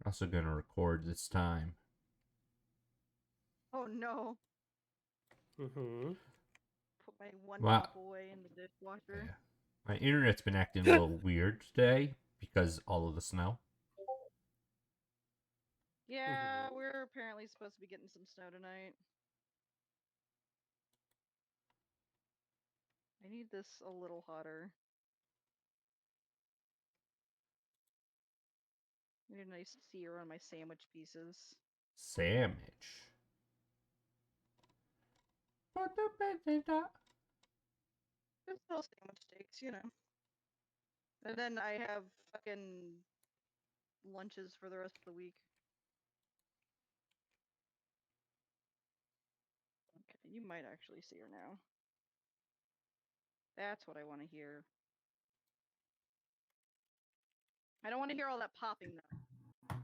Also gonna record this time. Oh no. Mm-hmm. Put my Wonder Wow. Boy in the dishwasher. Yeah. My internet's been acting a little weird today because all of the snow. Yeah, we're apparently supposed to be getting some snow tonight. I need this a little hotter. I need a nice sear on my sandwich pieces. Sandwich. Just little sandwich steaks, you know. And then I have fucking lunches for the rest of the week. Okay, you might actually see her now. That's what I want to hear. I don't want to hear all that popping though.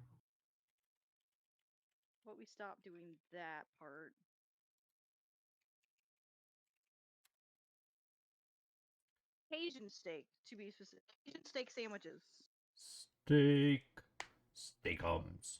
But we stopped doing that part. Cajun steak, to be specific. Cajun steak sandwiches. Steak. Steakums.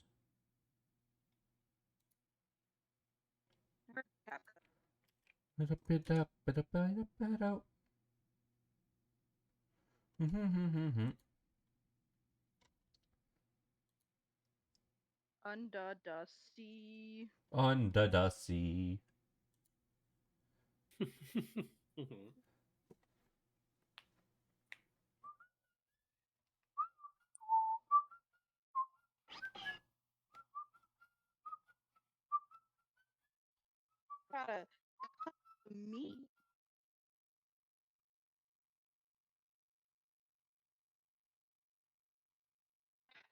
Under the sea. Under the sea. Gotta meat.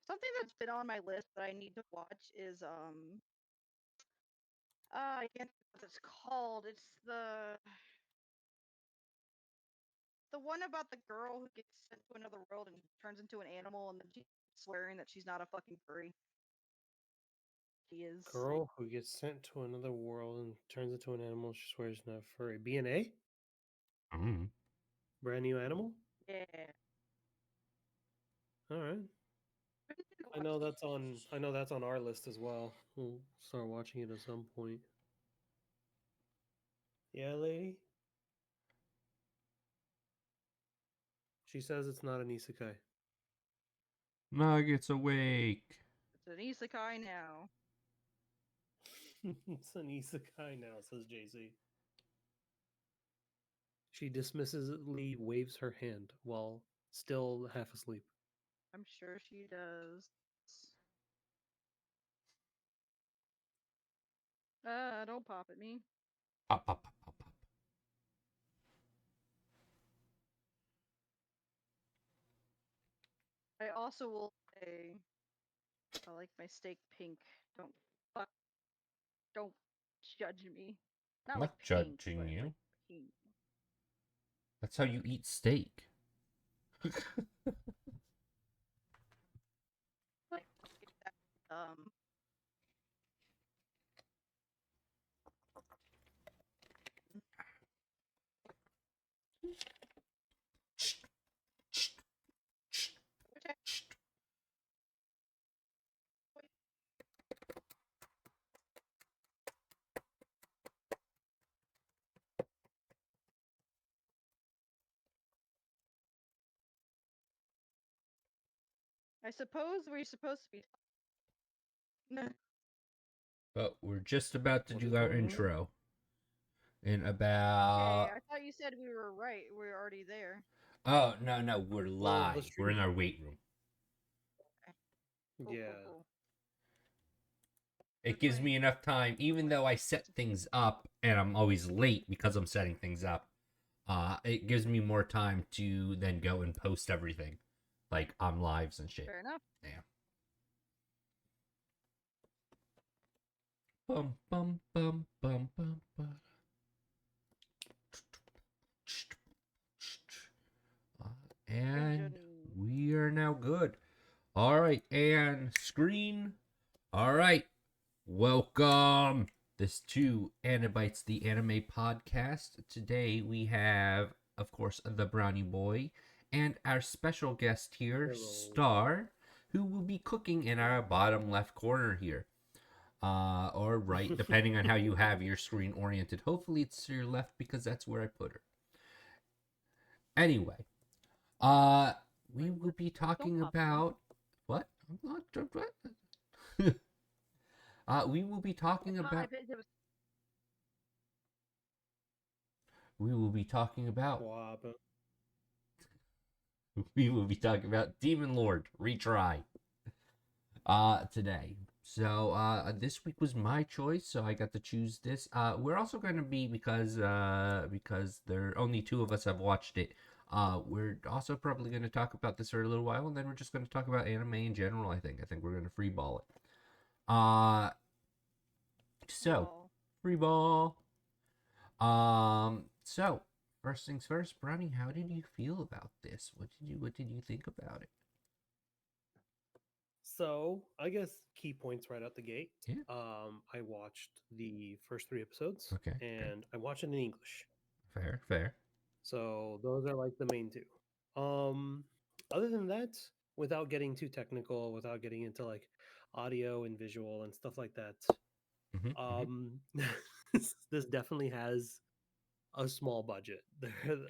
Something that's been on my list that I need to watch is I can't think what it's called. It's the one about the girl who gets sent to another world and turns into an animal and then she's swearing that she's not a fucking furry. She is. Girl who gets sent to another world and turns into an animal she swears not furry. B&A? Mm. Brand new animal? Yeah. All right. I know that's on our list as well. We'll start watching it at some point. Yeah, lady. She says it's not an isekai. Nuggets awake. It's an isekai now. It's an isekai now, says JC. She dismissively waves her hand while still half asleep. I'm sure she does. Don't pop at me. Pop, pop, pop, pop, pop. I also will say I like my steak pink. Don't fuck. Don't judge me. Not I'm like not pink, judging but you. like pink. That's how you eat steak. Like that, I suppose we're supposed to be. But we're just about to What is do our going on? intro. In Okay, about. I thought you said we were right. We were already there. Oh, no, we're Well, the live. We're in stream. our weight room. Cool, Yeah. cool. It gives me enough time, even though I set things up and I'm always late because I'm setting things up. It gives me more time to then go and post everything, like on lives and shit. Fair enough. Yeah. Bum bum bum bum bum bum. And we are now good. All right, and screen. All right, welcome this to Anibites, the anime podcast. Today we have, of course, the Brownie Boy and our special guest here, Hello. Star, who will be cooking in our bottom left corner here. Or right, depending on how you have your screen oriented. Hopefully it's to your left because that's where I put her. Anyway, uh, we will be talking about what? I'm not what? We will be talking about. We will be talking about. We will be talking about Demon Lord Retry. Today. So this week was my choice, so I got to choose this. We're also going to be because there only two of us have watched it. We're also probably going to talk about this for a little while, and then we're just going to talk about anime in general. I think we're going to free ball it. So free ball. So first things first, Brownie, how did you feel about this? What did you think about it? So I guess key points right out the gate. Yeah. I watched the first 3 episodes, Okay. and I watched it in English. Fair. So those are like the main two. Other than that, without getting too technical, without getting into like audio and visual and stuff like that, Mm-hmm. this definitely has a small budget.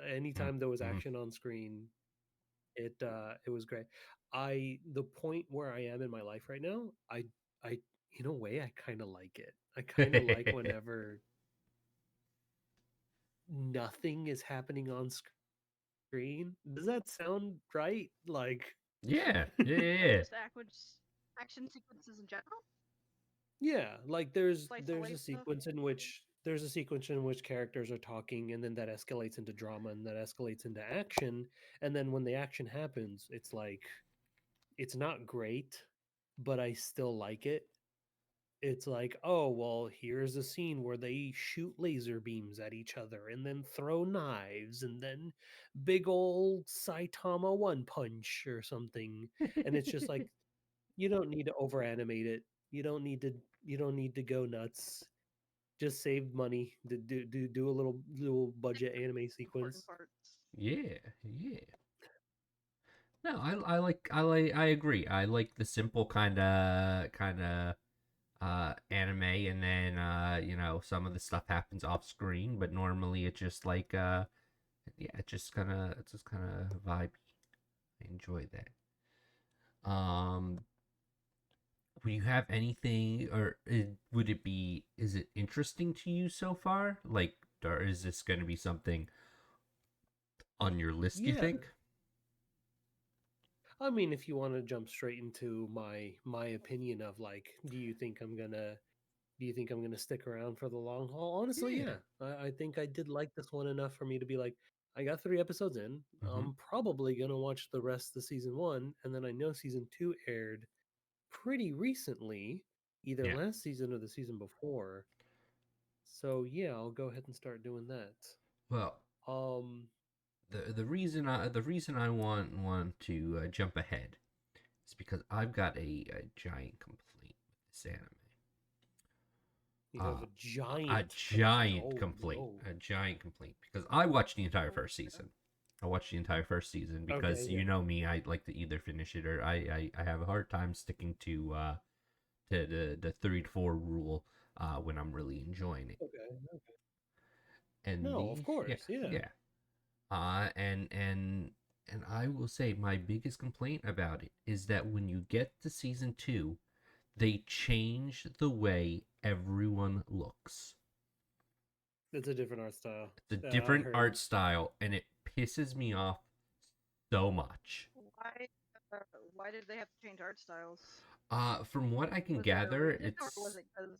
Anytime there was Mm-hmm. action on screen, it was great. The point where I am in my life right now, I in a way I kind of like it. I kind of like whenever nothing is happening on screen. Does that sound right? Like Yeah. Just action sequences in general. yeah, like there's a Stuff. sequence in which characters are talking and then that escalates into drama and that escalates into action, and then when the action happens, it's like it's not great, but I still like it. It's like, oh, well, here's a scene where they shoot laser beams at each other and then throw knives and then big old Saitama one punch or something. And it's just like you don't need to over animate it. You don't need to go nuts. Just save money. Do a little budget anime sequence. Yeah. No, I agree. I like the simple kind of anime, and then some of the stuff happens off screen, but normally it's just like yeah, it's just kind of vibey. I enjoy that. Um, would you have anything, or would it be? Is it interesting to you so far? Like, or is this going to be something on your list? You Yeah. think? I mean, if you want to jump straight into my opinion of like, do you think I'm gonna stick around for the long haul? Honestly, Yeah. yeah. I think I did like this one enough for me to be like, I got 3 episodes in. Mm-hmm. I'm probably gonna watch the rest of season one, and then I know season two aired pretty recently, either Yeah. last season or the season before. So yeah, I'll go ahead and start doing that. Well, Um, the reason I want to jump ahead is because I've got a giant complaint with this anime. you have Uh, a giant Oh no. a giant complaint because I watched the entire first season. I watched the entire first season Okay, because yeah. you know me, I like to either finish it or I have a hard time sticking to the 3 to 4 rule when I'm really enjoying it. Okay. And No, of course, yeah. yeah. Uh and and and I will say my biggest complaint about it is that when you get to season 2, they change the way everyone looks. It's a different art style. It's a I different heard. art style, and it pisses me off so much. Why? Uh, why did they have to change art styles? From what I can Was there a gather, reason, or was it because?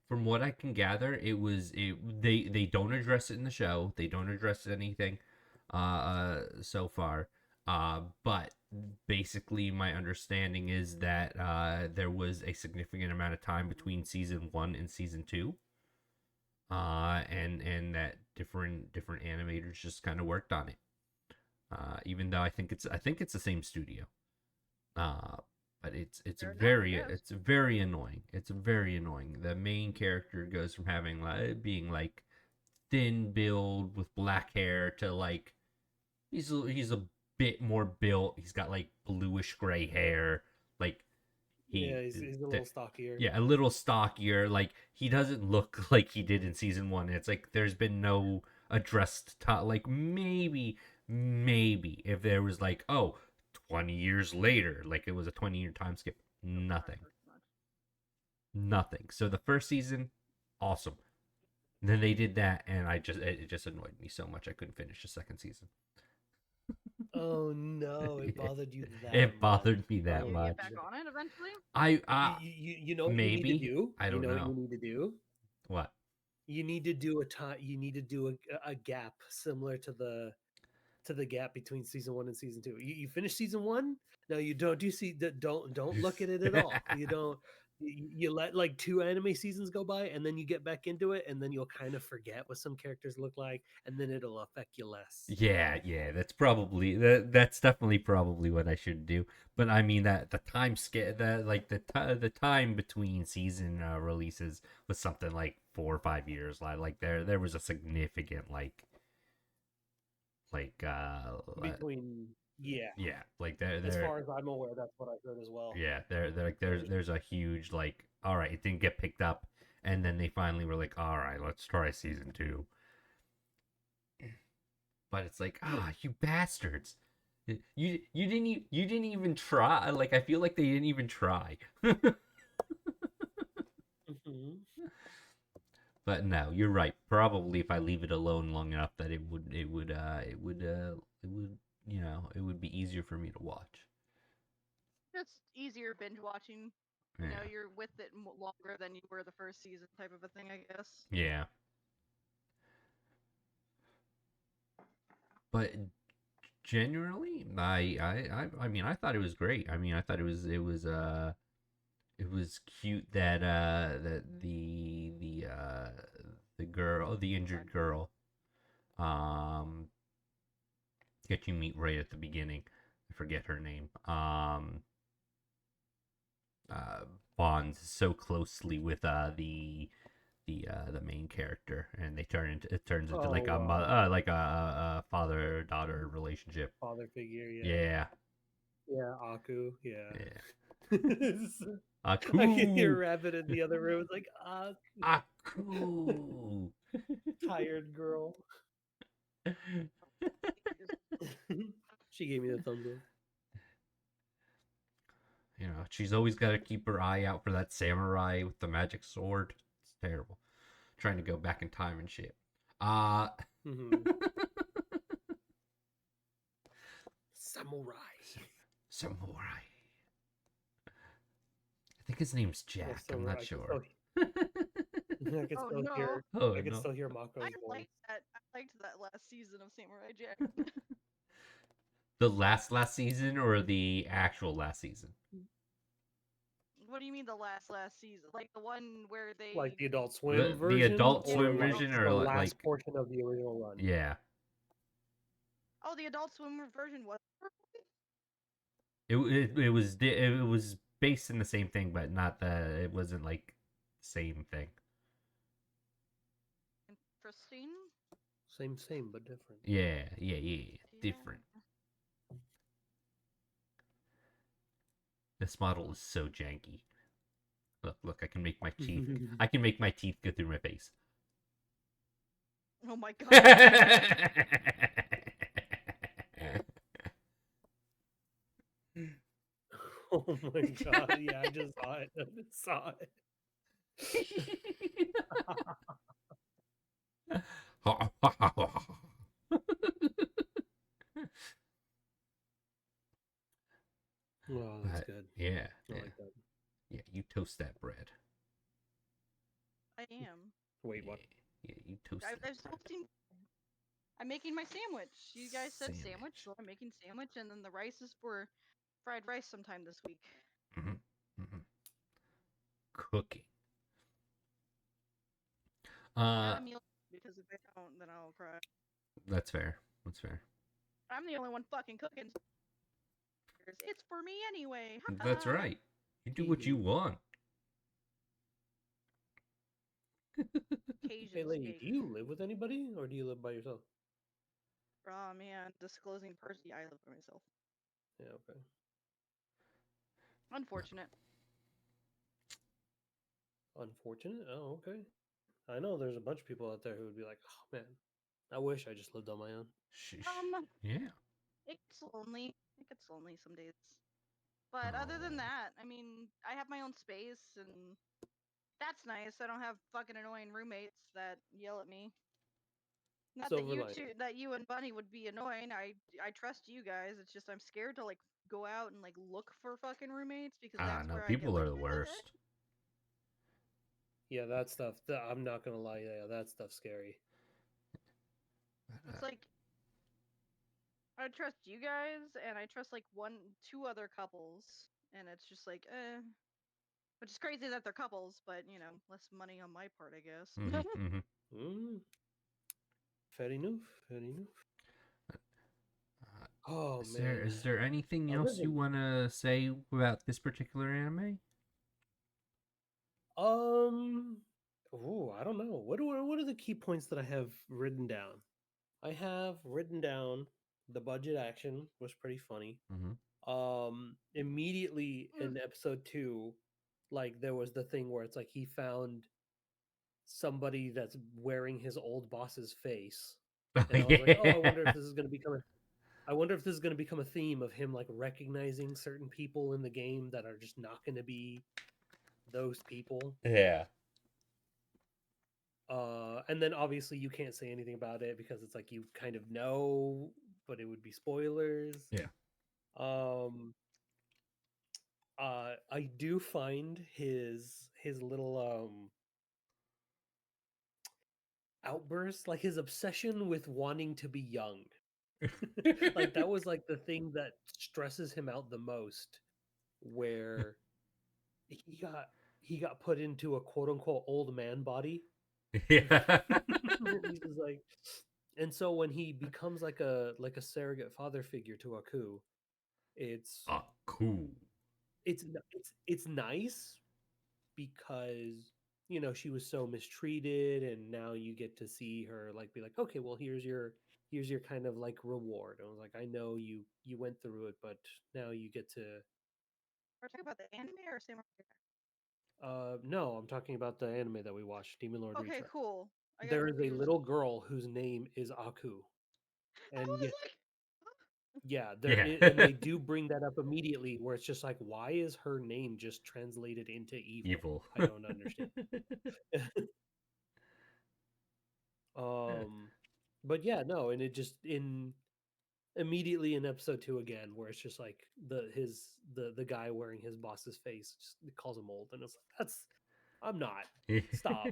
from what I can gather, they don't address it in the show. They don't address anything, so far. But basically, my understanding is that there was a significant amount of time between season 1 and season 2. And that different animators just kind of worked on it. Even though I think it's the same studio. Uh, but it's very annoying. It's very annoying. The main character goes from having being like thin build with black hair to like he's a bit more built. He's got like bluish gray hair. Like Yeah, he, he's a little stockier. yeah, a little stockier. Like he doesn't look like he did in season one. It's like there's been no addressed like maybe if there was like 20 years later, like it was a 20-year time skip. Nothing. Nothing. So the first season, awesome. Then they did that, and it just annoyed me so much I couldn't finish the second season. Oh no, it bothered you that It much. bothered me that You Oh, much. get back on it eventually? I you know what you need to maybe do? I You don't know what know you need to do? what. You need to do a time. You need to do a gap similar to the gap between season one and season two. You finish season one. No, you don't do see that. Don't look at it at all. You don't. You let like 2 anime seasons go by, and then you get back into it, and then you'll kind of forget what some characters look like, and then it'll affect you less. Yeah, that's definitely probably what I should do. But I mean that the time scale, the time between season releases was something like 4 or 5 years. Like there was a significant like Between yeah, yeah, like as there far as I'm aware, that's what I heard as well. yeah, there's a huge like, all right, it didn't get picked up, and then they finally were like, all right, let's try season two. But it's like, you bastards. You didn't even try. Like I feel like they didn't even try. Mhm. But no, you're right. Probably if I leave it alone long enough that it would, it would be easier for me to watch. Just easier binge watching. You know, Yeah. you're with it longer than you were the first season, type of a thing, I guess. Yeah. But generally, I mean, I thought it was great. I mean, I thought it was cute that the girl, the injured girl, um that you meet right at the beginning. I forget her name. Uh Bonds so closely with the main character, and it turns into like Oh, like a father daughter relationship. father figure. Yeah, Yeah, yeah. Aku. Yeah. yeah. I can Aku, hear Rabbit in the other room. It's like Aku. tired girl. She gave me the thumbs up. She's always got to keep her eye out for that samurai with the magic sword. It's terrible. Trying to go back in time and shit. Uh Mhm. Samurai. Samurai. I think his name's Jack. I'm not sure. I can Oh still no! hear. Oh I can no. still hear I Mako's voice. liked that. I liked that last season of Samurai Jack. The last season or the actual last season? What do you mean the last season? Like the one where Like they? the Adult Swim The version, Adult or Swim like version, the or last like portion of the original run. yeah. Oh, the Adult Swim version was. It was based in the same thing, but not the it wasn't like same thing. Interesting. Same, but different. Yeah. Different. Yeah. This model is so janky. Look, I can make my teeth. I can make my teeth go through my face. Oh my god. Oh my god! Yeah, I just saw it. I just saw it. Oh, that's But good. yeah, I yeah, like that. yeah. You toast that bread. I am. Wait, what? Yeah, you toast I that was bread. hosting. I'm making my sandwich. You guys said sandwich, Sandwich. so I'm making sandwich, and then the rice is for fried rice sometime this week. Hmm. Hmm. Cooking. I Uh, got a meal because if I don't, then I'll cry. that's fair. That's fair. I'm the only one fucking cooking. It's for me anyway. That's right. You do what you Hehe. want. Hey, Cajun lady, steak. do you live with anybody or do you live by yourself? Oh man, disclosing person. I live by myself. Yeah, okay. Unfortunate. Unfortunate. Oh, okay. I know there's a bunch of people out there who would be like, "Oh man, I wish I just lived on my own." Yeah. It gets lonely. It gets lonely some days. But other than Oh. that, I mean, I have my own space, and that's nice. I don't have fucking annoying roommates that yell at me. Not that Silver you lining. two, that you and Bunny would be annoying. I trust you guys. It's just I'm scared to like go out and like look for fucking roommates because Ah, that's no, where I get people like. are the worst. Yeah, that stuff. I'm not gonna lie. Yeah, that stuff's scary. It's like I trust you guys, and I trust like two other couples, and it's just like, which is crazy that they're couples, but you know, less money on my part, I guess. Mm-hmm. Mm, fair enough. Fair enough. Oh Is there man. is there anything Other else you than want to say about this particular anime? um, I don't know. What are the key points that I have written down? I have written down the budget action was pretty funny. Mm-hmm. Immediately in episode 2, like there was the thing where it's like he found somebody that's wearing his old boss's face. And I was like, "Oh, I wonder if Yeah. this is going to become a I wonder if this is going to become a theme of him like recognizing certain people in the game that are just not going to be those people." Yeah. And then obviously you can't say anything about it because it's like you kind of know, but it would be spoilers. Yeah. Um, I do find his little outburst, like his obsession with wanting to be young. Like that was like the thing that stresses him out the most, where he got he got put into a quote unquote old man body. Yeah. He's just like, and so when he becomes like a surrogate father figure to Aku, it's Oh, cool. it's nice because she was so mistreated, and now you get to see her like be like, okay, well here's your kind of like reward. I was like, I know you went through it, but now you get to. We're talking about the anime or Samurai Jack? No, I'm talking about the anime that we watched, Demon Lord Okay, Retry. cool. I got There is a confused. little girl whose name is Aku, I and was yeah, like, yeah, Yeah. and they do bring that up immediately, where it's just like, why is her name just translated into evil? Evil. I don't understand. um, but yeah, no, and it just in immediately in episode 2 again, where it's just like the guy wearing his boss's face just calls him old, and it's like, that's I'm not. Stop.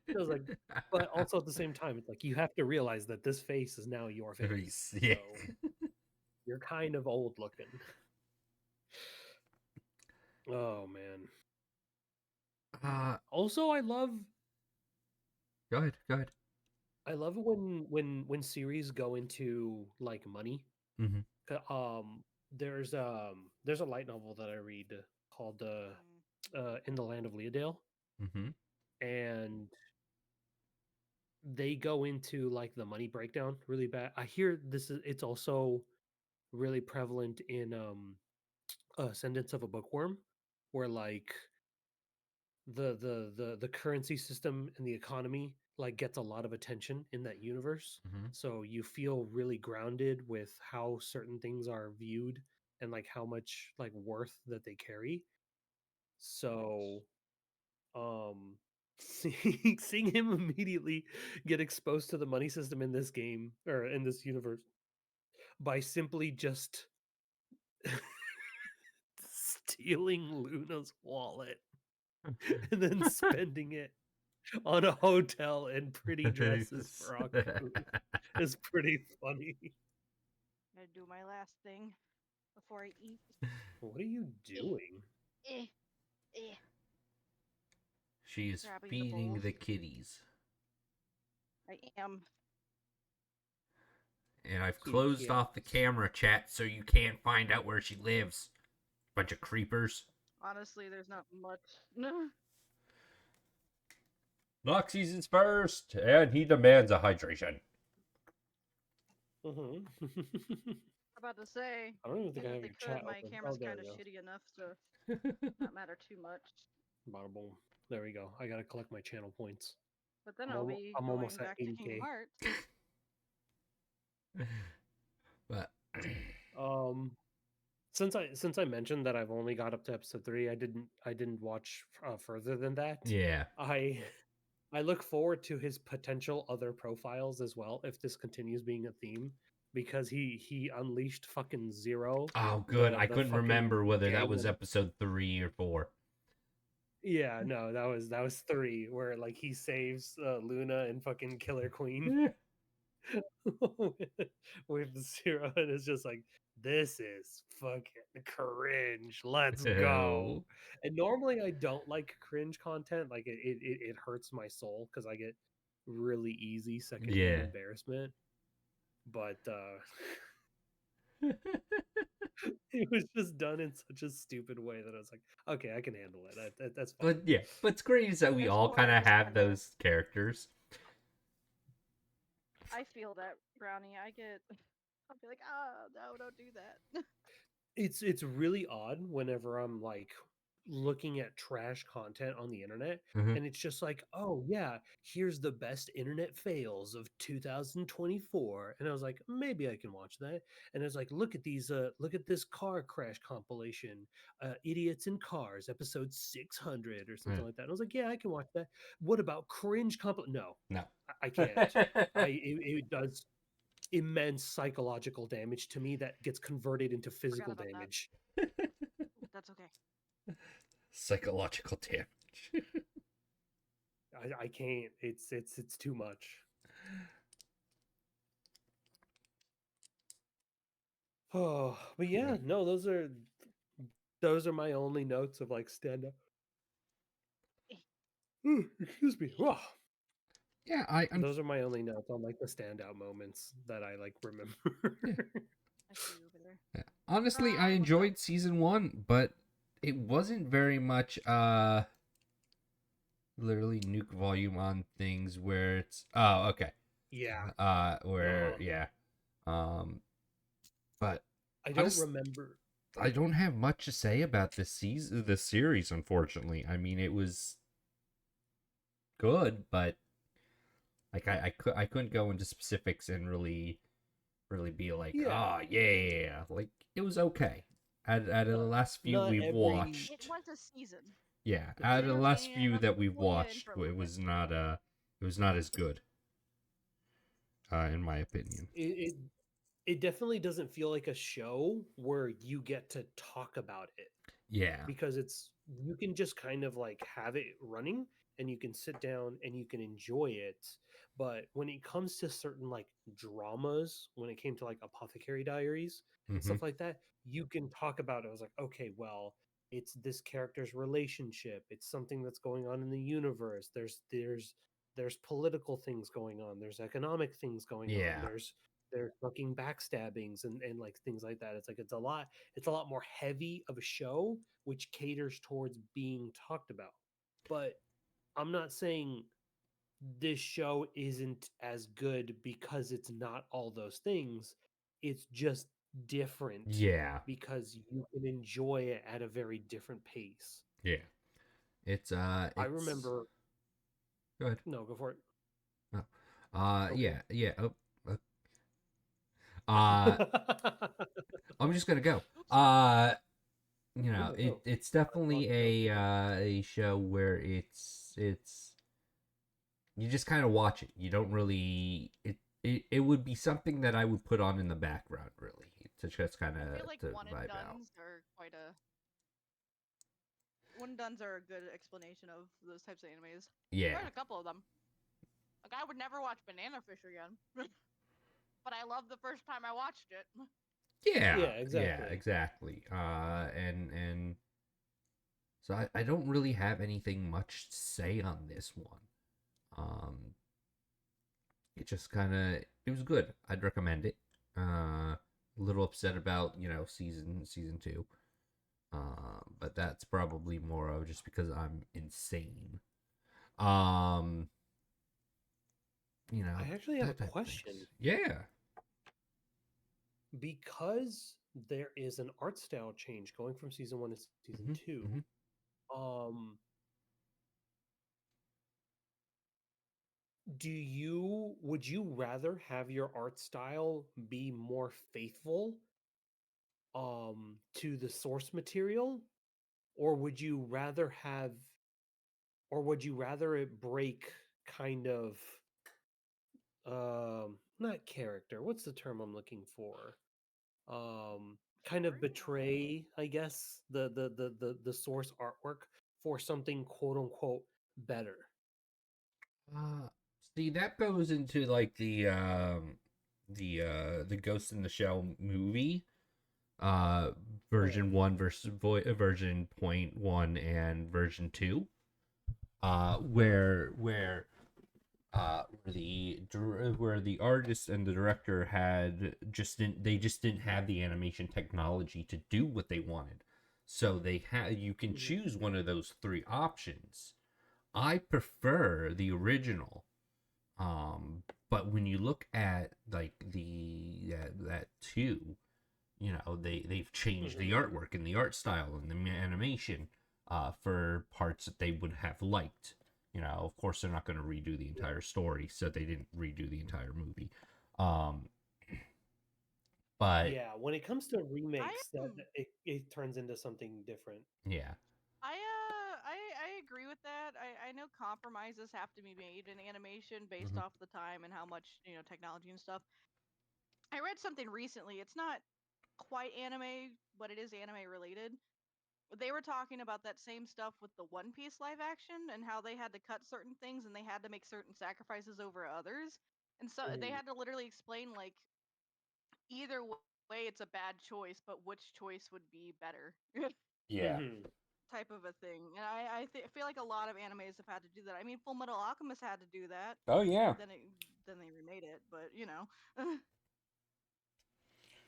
It was like, but also at the same time, it's like you have to realize that this face is now your face, Yeah. so you're kind of old looking. Oh man. Uh, Also, go ahead. Go ahead. I love it when series go into like money. Mm-hmm. There's a light novel that I read called In the Land of Leodale, Mm-hmm. and they go into like the money breakdown really bad. I hear it's also really prevalent in Ascendance of a Bookworm, where like the currency system and the economy like gets a lot of attention in that universe. Mm-hmm. So you feel really grounded with how certain things are viewed and like how much like worth that they carry. So um seeing him immediately get exposed to the money system in this game or in this universe by simply just stealing Luna's wallet and then spending it on a hotel and pretty dresses for Aku is pretty funny. I gotta do my last thing before I eat. What are you Eh, doing? eh, eh. She is Grabbing the feeding bowls. the kitties. I am. And I've Kitty closed off the cats. camera chat so you can't find out where she lives. Bunch of creepers. Honestly, there's not much. No. Lock season's first, and he demands a hydration. Mhm. I'm about to say, I don't even think even I if have they your could, chat my open. camera's Oh, there kind it of goes. shitty enough to not matter too much. Bada boom. There we go. I gotta collect my channel points. But then I'm, I'll be I'm going almost at back to Kingdom 80K. Hearts. But Since I mentioned that I've only got up to episode 3, I didn't watch further than that. yeah. I I look forward to his potential other profiles as well if this continues being a theme, because he unleashed fucking Zero, Oh, good. the I the couldn't fucking remember whether that was demon. episode 3 or 4. Yeah, no, that was 3, where like he saves Luna and fucking Killer Queen with Zero, and it's just like, this is fucking cringe. Let's go. Oh. And normally I don't like cringe content. Like it hurts my soul because I get really easy secondhand Yeah. embarrassment. But it was just done in such a stupid way that I was like, okay, I can handle it. That's fine. But yeah, what's great is that we It's all more kind of just have kinda- those characters. I feel that, Brownie. I'll be like, no, don't do that. It's really odd whenever I'm like looking at trash content on the internet, Mhm. and it's just like, oh yeah, here's the best internet fails of 2024, and I was like, maybe I can watch that. And it's like, look at this car crash compilation, idiots in cars episode 600 or something Mm. like that, and I was like, yeah, I can watch that. What about cringe no, No. I can't. It does immense psychological damage to me that gets converted into Forgot physical about that. damage. That's okay. Psychological damage. I can't. It's too much. Oh, but yeah, no, those are my only notes of like stand up. Excuse me. Oh, Yeah, those are my only notes on like the standout moments that I like remember. Yeah. I see you over there. Yeah. Honestly, I What's up? enjoyed season 1, but it wasn't very much literally nuke volume on things where it's okay. Yeah. Where Uh-huh. yeah. Um but I don't honest, remember. I don't have much to say about this series, unfortunately. I mean, it was good, but like I couldn't go into specifics and really be like, Yeah. oh yeah, like it was okay. Out of the last few Not we've every It watched, was a season. yeah, It was out of the last entertaining few enough that to we've pull you in watched, for a little bit. it was not as good, in my opinion. it definitely doesn't feel like a show where you get to talk about it, Yeah. because it's you can just kind of like have it running and you can sit down and you can enjoy it. But when it comes to certain like dramas, when it came to like Apothecary Diaries and Mm-hmm. stuff like that, you can talk about it. I was like, okay, well, it's this character's relationship, it's something that's going on in the universe. There's political things going on, there's economic things going on, Yeah. there's fucking backstabbings and like things like that. It's like it's a lot more heavy of a show, which caters towards being talked about. But I'm not saying this show isn't as good because it's not all those things. It's just different Yeah. because you can enjoy it at a very different pace. Yeah. I It's remember. good. No, go for it. Oh. Okay. Yeah. Yeah. Oh. Uh, I'm just gonna go. Oops. You know, it's definitely a show where it's you just kind of watch it. You don't really it would be something that I would put on in the background, really, to just kind I feel of like to one and vibe out. dones are quite a one and dones are a good explanation of those types of animes. Yeah. There's a couple of them. Like I would never watch Banana Fish again, but I loved the first time I watched it. Yeah. Yeah, Yeah. exactly. Exactly. And so I don't really have anything much to say on this one. Um, it just kind of it was good. I'd recommend it. A little upset about season 2. But that's probably more of just because I'm insane. Um, I actually have a that type of question. things. Yeah. because there is an art style change going from season 1 to season Hmm. 2. Hmm. Um, would you rather have your art style be more faithful to the source material, or would you rather it break kind of not character, what's the term I'm looking for, kind of Story? I don't know. betray, I guess, the source artwork for something quote unquote better. Uh, See, that goes into like the Ghost in the Shell movie, uh, Okay. version one versus version point one and version two, where the artist and the director had just didn't have the animation technology to do what they wanted, so they had you can Mhm. choose one of those three options. I prefer the original. But when you look at like that too, they've changed the Mhm. artwork and the art style and the animation for parts that they would have liked. Of course they're not going to redo the Yeah. entire story, so they didn't redo the entire movie. Um, but Yeah, when it comes to I remakes, that am. it turns into something different. yeah. I agree with that. I know compromises have to be made in animation based Hmm. off the time and how much technology and stuff. I read something recently. It's not quite anime, but it is anime related. They were talking about that same stuff with the One Piece live action and how they had to cut certain things and they had to make certain sacrifices over others. And so they Mhm. had to literally explain like either way it's a bad choice, but which choice would be better. Yeah. Mhm. Type of a thing. And feel like a lot of animes have had to do that. I mean, Full Metal Alchemist had to do that. Oh yeah. Then it then they remade it, but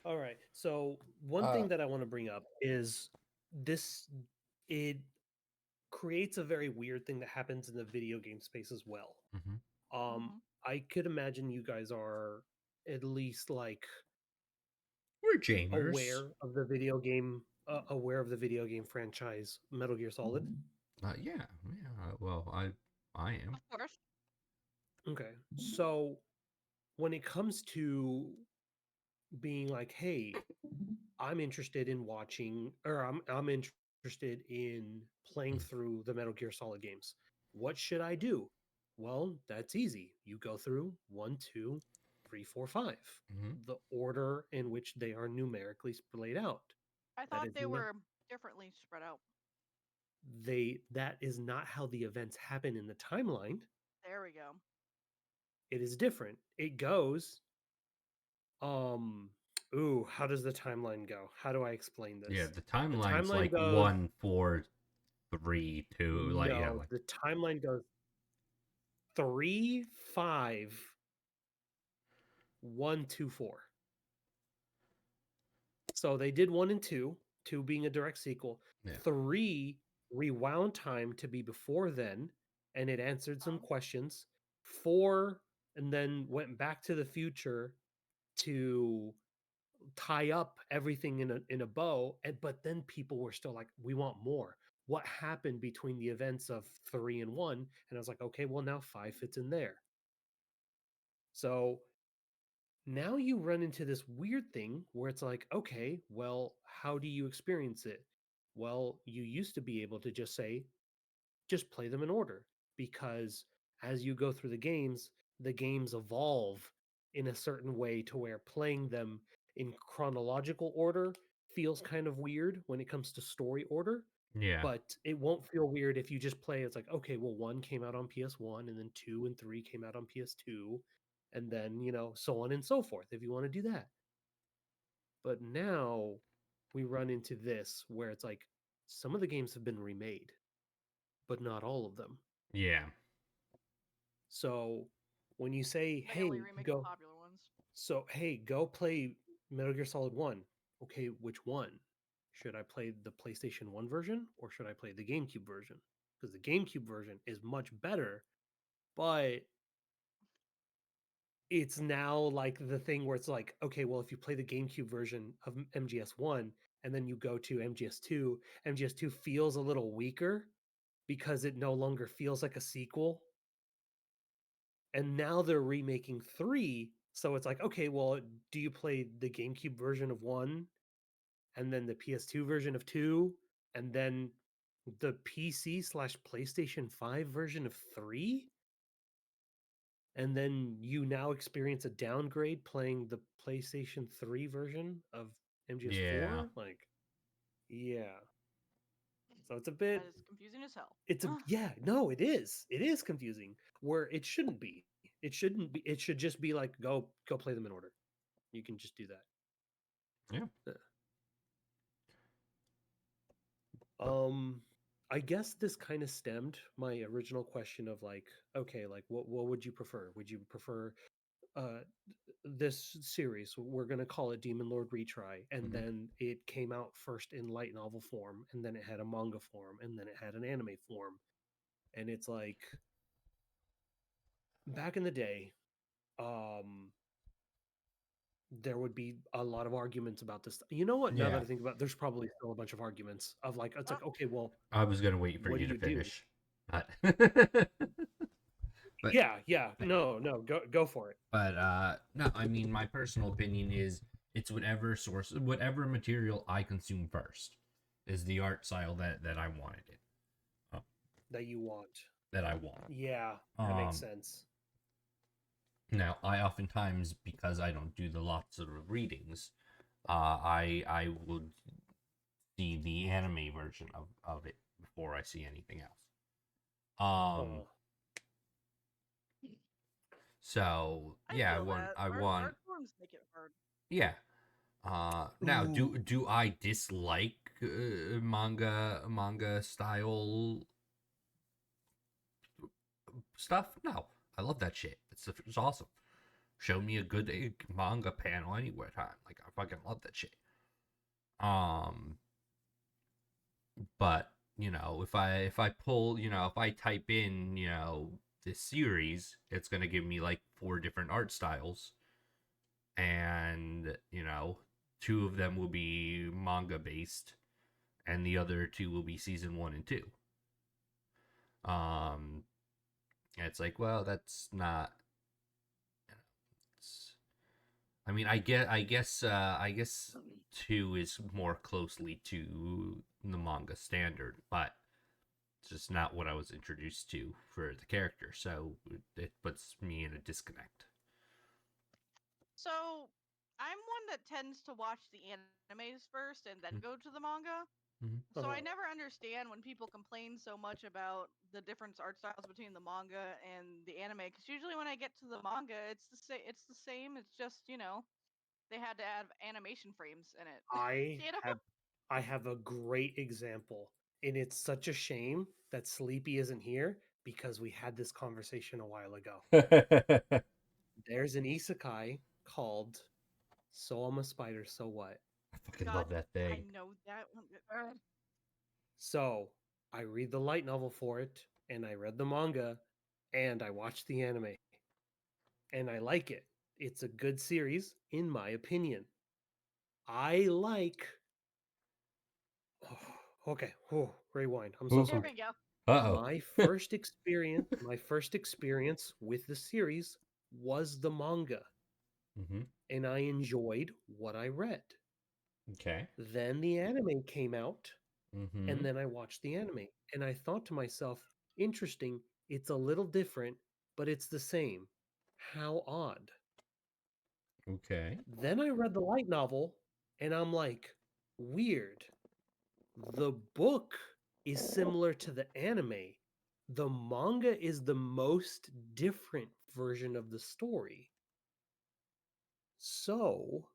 All right. So one Uh. thing that I want to bring up is this it creates a very weird thing that happens in the video game space as well. Mhm. Um hmm I could imagine you guys are at least like We're gamers. aware of the video game franchise Metal Gear Solid. Yeah. Yeah. Well, I am. of course. Okay. So when it comes to being like, hey, I'm interested in watching, or I'm interested in playing Mm. through the Metal Gear Solid games. What should I do? Well, that's easy. You go through one, two, three, four, five, Mhm. the order in which they are numerically laid out. I That thought is they not were differently spread out. that is not how the events happen in the timeline. There we go. It is different. It goes um ooh, how does the timeline go? How do I explain Yeah, this? the The timeline's timeline like goes 1, 4, 3, 2. Like yeah, no, like the timeline goes 3, 5, 1, 2, 4. So they did 1 and 2, 2 being a direct sequel. yeah, 3 rewound time to be before then, and it answered some Um, questions. 4 and then went back to the future to tie up everything in a bow, and but then people were still like, we want more. What happened between the events of 3 and 1? And I was like, okay, well, now 5 fits in there. So now you run into this weird thing where it's like, okay, well, how do you experience it? Well, you used to be able to just say, just play them in order, because as you go through the games evolve in a certain way to where playing them in chronological order feels kind of weird when it comes to story order, yeah, but it won't feel weird if you just play. It's like, okay, well, 1 came out on PS1 and then 2 and 3 came out on PS2, and then, so on and so forth if you want to do that. But now we run into this where it's like some of the games have been remade, but not all of them. yeah, So when you say, they only "Hey, remake the go," popular ones. go play Metal Gear Solid 1. Okay, which one? Should I play the PlayStation 1 version or should I play the GameCube version? Because the GameCube version is much better, but it's now like the thing where it's like, okay, well, if you play the GameCube version of MGS1 and then you go to MGS2, MGS2 feels a little weaker because it no longer feels like a sequel. And now they're remaking 3, so it's like, okay, well, do you play the GameCube version of 1 and then the PS2 version of 2 and then the PC/PlayStation 5 version of 3? And then you now experience a downgrade playing the PlayStation 3 version of Yeah. MGS4? Like, yeah. So it's a That bit is confusing as hell. it's a yeah, no, it is. It is confusing where it shouldn't be. It shouldn't be. It should just be like go play them in order. You can just do that. Yeah. Um I guess this kind of stemmed my original question of like, okay, like what would you prefer? Would you prefer uh this series, we're going to call it Demon Lord Retry, and Mhm. then it came out first in light novel form, and then it had a manga form, and then it had an anime form. And it's like back in the day, um there would be a lot of arguments about this. You know what? Now that Yeah. I think about it, there's probably still a bunch of arguments of like, it's Uh, like, okay, well, I was gonna wait for what do you to you do? finish, but but Yeah, no, go for it. no. I mean, my personal opinion is it's whatever source, whatever material I consume first, is the art style that I wanted it, That you want. that I want. Yeah, that makes sense. Now, I oftentimes, because I don't do the lots of readings, I would see the anime version of it before I see anything else. Uh, So I yeah, feel that I want art forms make it hard. yeah. Now, ooh, do I dislike manga style stuff? No, I love that shit. It's awesome. Show me a good manga panel anywhere time. Like I fucking love that shit. Um, but if I pull, if I type in, this series, it's gonna give me like 4 different art styles, and two of them will be manga based, and the other two will be season 1 and 2. Um, and it's like, well, that's not. It's, I mean, I guess 2 is more closely to the manga standard, but it's just not what I was introduced to for the character, so it puts me in a disconnect. So I'm one that tends to watch the animes first and then go to the manga. Mm-hmm. So I uh, never understand when people complain so much about the different art styles between the manga and the anime. Because usually when I get to the manga, it's the same. It's the same. It's just they had to add animation frames in it. I you know. have I have a great example, and it's such a shame that Sleepy isn't here because we had this conversation a while ago. I There's an isekai called So I'm a Spider, So What? fucking God, love that I thing. know that one. So I read the light novel for it, and I read the manga, and I watched the anime, and I like it. It's a good series, in my opinion. I like. Okay, rewind. I'm so Ooh. There sorry. we go. Uh My first experience with the series was the manga, mm-hmm. and I enjoyed what I read. Okay. Then the anime came out, Mm-hmm. and then I watched the anime, and I thought to myself, interesting, it's a little different, but it's the same. How odd. Okay. Then I read the light novel, and I'm like, weird. The book is similar to the anime. The manga is the most different version of the story. So,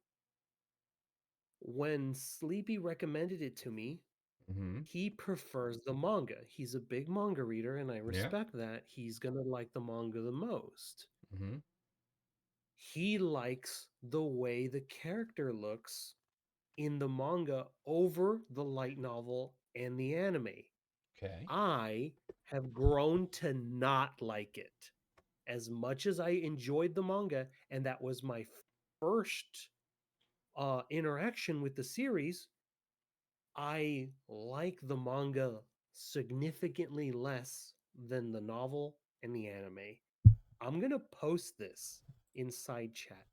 when Sleepy recommended it to me, Mm-hmm. he prefers the manga. He's a big manga reader, and I Yeah. respect that. He's going to like the manga the most. Mm-hmm. He likes the way the character looks in the manga over the light novel and the anime. Okay. I have grown to not like it. as much as I enjoyed the manga, and that was my first interaction with the series, I like the manga significantly less than the novel and the anime. I'm gonna post this inside chat.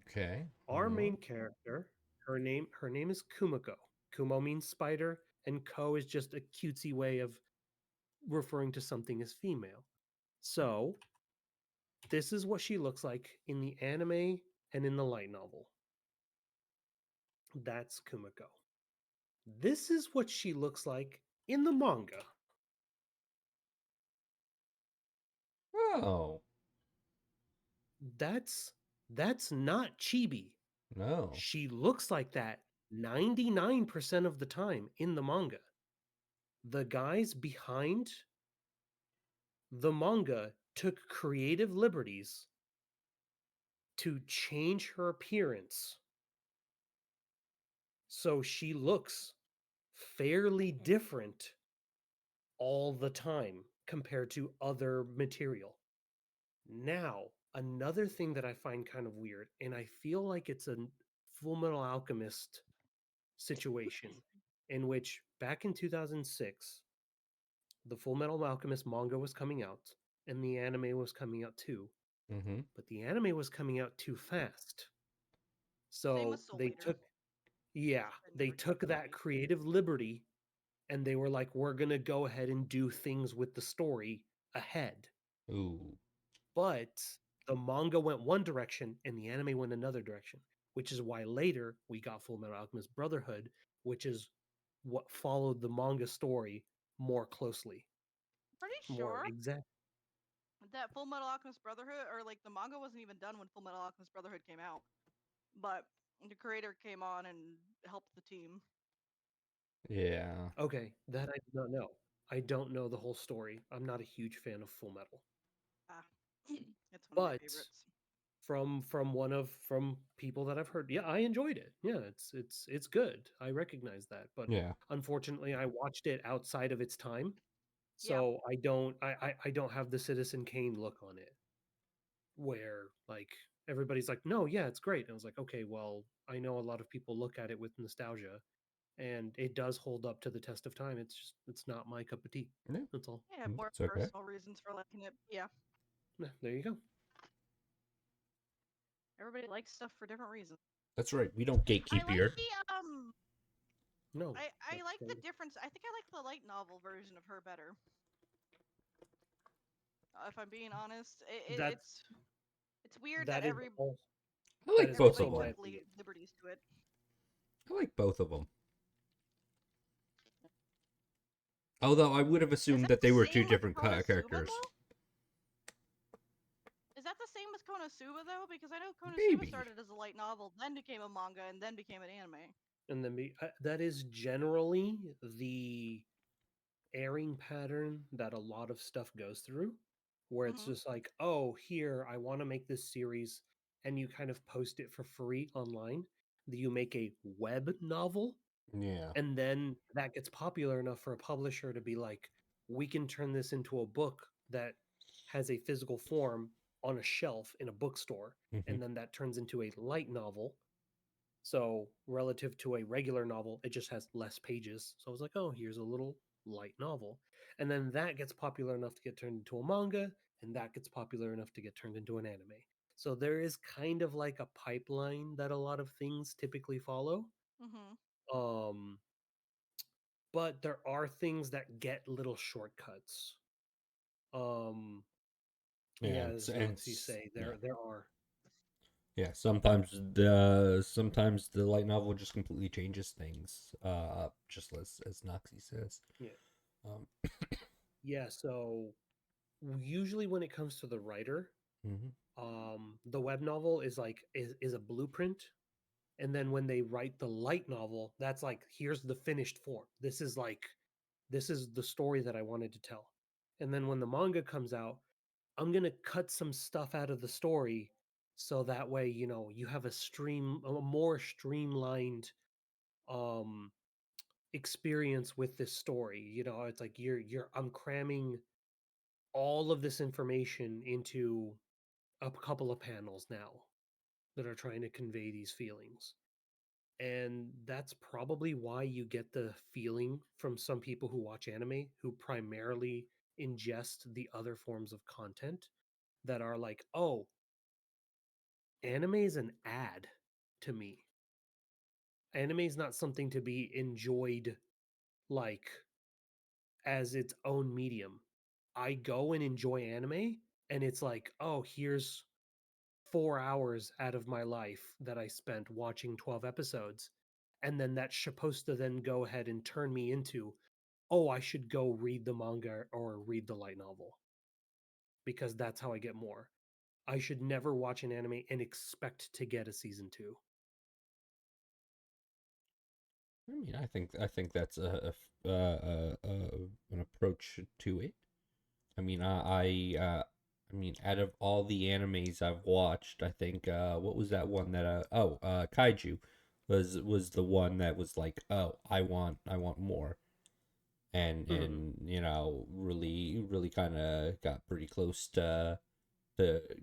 Okay. Our main character, her name is Kumiko. Kumo means spider, and ko is just a cutesy way of referring to something as female. So this is what she looks like in the anime and in the light novel. That's Kumiko. This is what she looks like in the manga. Oh, That's not chibi. no. She looks like that 99% of the time in the manga. The guys behind the manga took creative liberties to change her appearance so she looks fairly different all the time compared to other material. Now, another thing that I find kind of weird, and I feel like it's a Full Metal Alchemist situation in which back in 2006, the Full Metal Alchemist manga was coming out and the anime was coming out too, Mm-hmm. but the anime was coming out too fast. Same So with Soul they Eater. they Never took came out that either. creative liberty and they were like, we're going to go ahead and do things with the story ahead. Ooh. But the manga went one direction and the anime went another direction, which is why later we got Full Metal Alchemist Brotherhood, which is what followed the manga story more closely, Pretty more sure exact. that Full Metal Alchemist Brotherhood, or like the manga wasn't even done when Full Metal Alchemist Brotherhood came out, but the creator came on and helped the team. Yeah. Okay, that I do not know. I don't know the whole story. I'm not a huge fan of Full Metal, Ah, it's one of my but favorites. from people that I've heard, yeah, I enjoyed it. Yeah, it's good. I recognize that, but Yeah. unfortunately, I watched it outside of its time, Yeah, so I don't have the Citizen Kane look on it, where like everybody's like, no, yeah, it's great. And I was like, okay, well, I know a lot of people look at it with nostalgia, and it does hold up to the test of time. It's not my cup of tea. Yeah. That's all. I have more It's okay. personal reasons for liking it. Yeah, Yeah, there you go. everybody likes stuff for different reasons. That's right. We don't I gatekeep like here. the. No, I that's like the totally. difference. I think I like the light novel version of her better. If I'm being honest, That's it's weird that that is all. I That like is both also of everybody my them. took opinion. liberties to it. I like both of them. Although I would have Is assumed that that the they were two same with different Konosuba characters. though? Is that the same with Konosuba though? Because I know Konosuba Maybe. started as a light novel, then became a manga, and then became an anime. And then that is generally the airing pattern that a lot of stuff goes through, where it's Mhm. just like, oh, here, I want to make this series, and you kind of post it for free online. You make a web novel, Yeah. and then that gets popular enough for a publisher to be like, we can turn this into a book that has a physical form on a shelf in a bookstore, Mm-hmm. and then that turns into a light novel. So relative to a regular novel, it just has less pages. So I was like, oh, here's a little light novel. And then that gets popular enough to get turned into a manga, and that gets popular enough to get turned into an anime. So there is kind of like a pipeline that a lot of things typically follow. Mhm. Um, but there are things that get little shortcuts. Um, Yeah. yeah, And, as and Noxy say, yeah. there are. Yeah. Sometimes the light novel just completely changes things. Just as Noxie says. Yeah. Um. Yeah, so usually when it comes to the writer, Mm-hmm. the web novel is like is a blueprint, and then when they write the light novel, that's like, here's the finished form. This is the story that I wanted to tell. And then when the manga comes out, I'm going to cut some stuff out of the story so that way, you have a more streamlined um experience with this story. It's like I'm cramming all of this information into a couple of panels now that are trying to convey these feelings. And that's probably why you get the feeling from some people who watch anime who primarily ingest the other forms of content that are like, oh, anime is an ad to me. Anime is not something to be enjoyed like as its own medium. I go and enjoy anime, and it's like, oh, here's 4 hours out of my life that I spent watching 12 episodes. And then that's supposed to then go ahead and turn me into, oh, I should go read the manga or read the light novel because that's how I get more. I should never watch an anime and expect to get a season two. I mean, I think that's an approach to it. I mean, I mean, out of all the animes I've watched, I think what was that one that Kaiju was the one that was like, oh, I want more, and you know, really kind of got pretty close to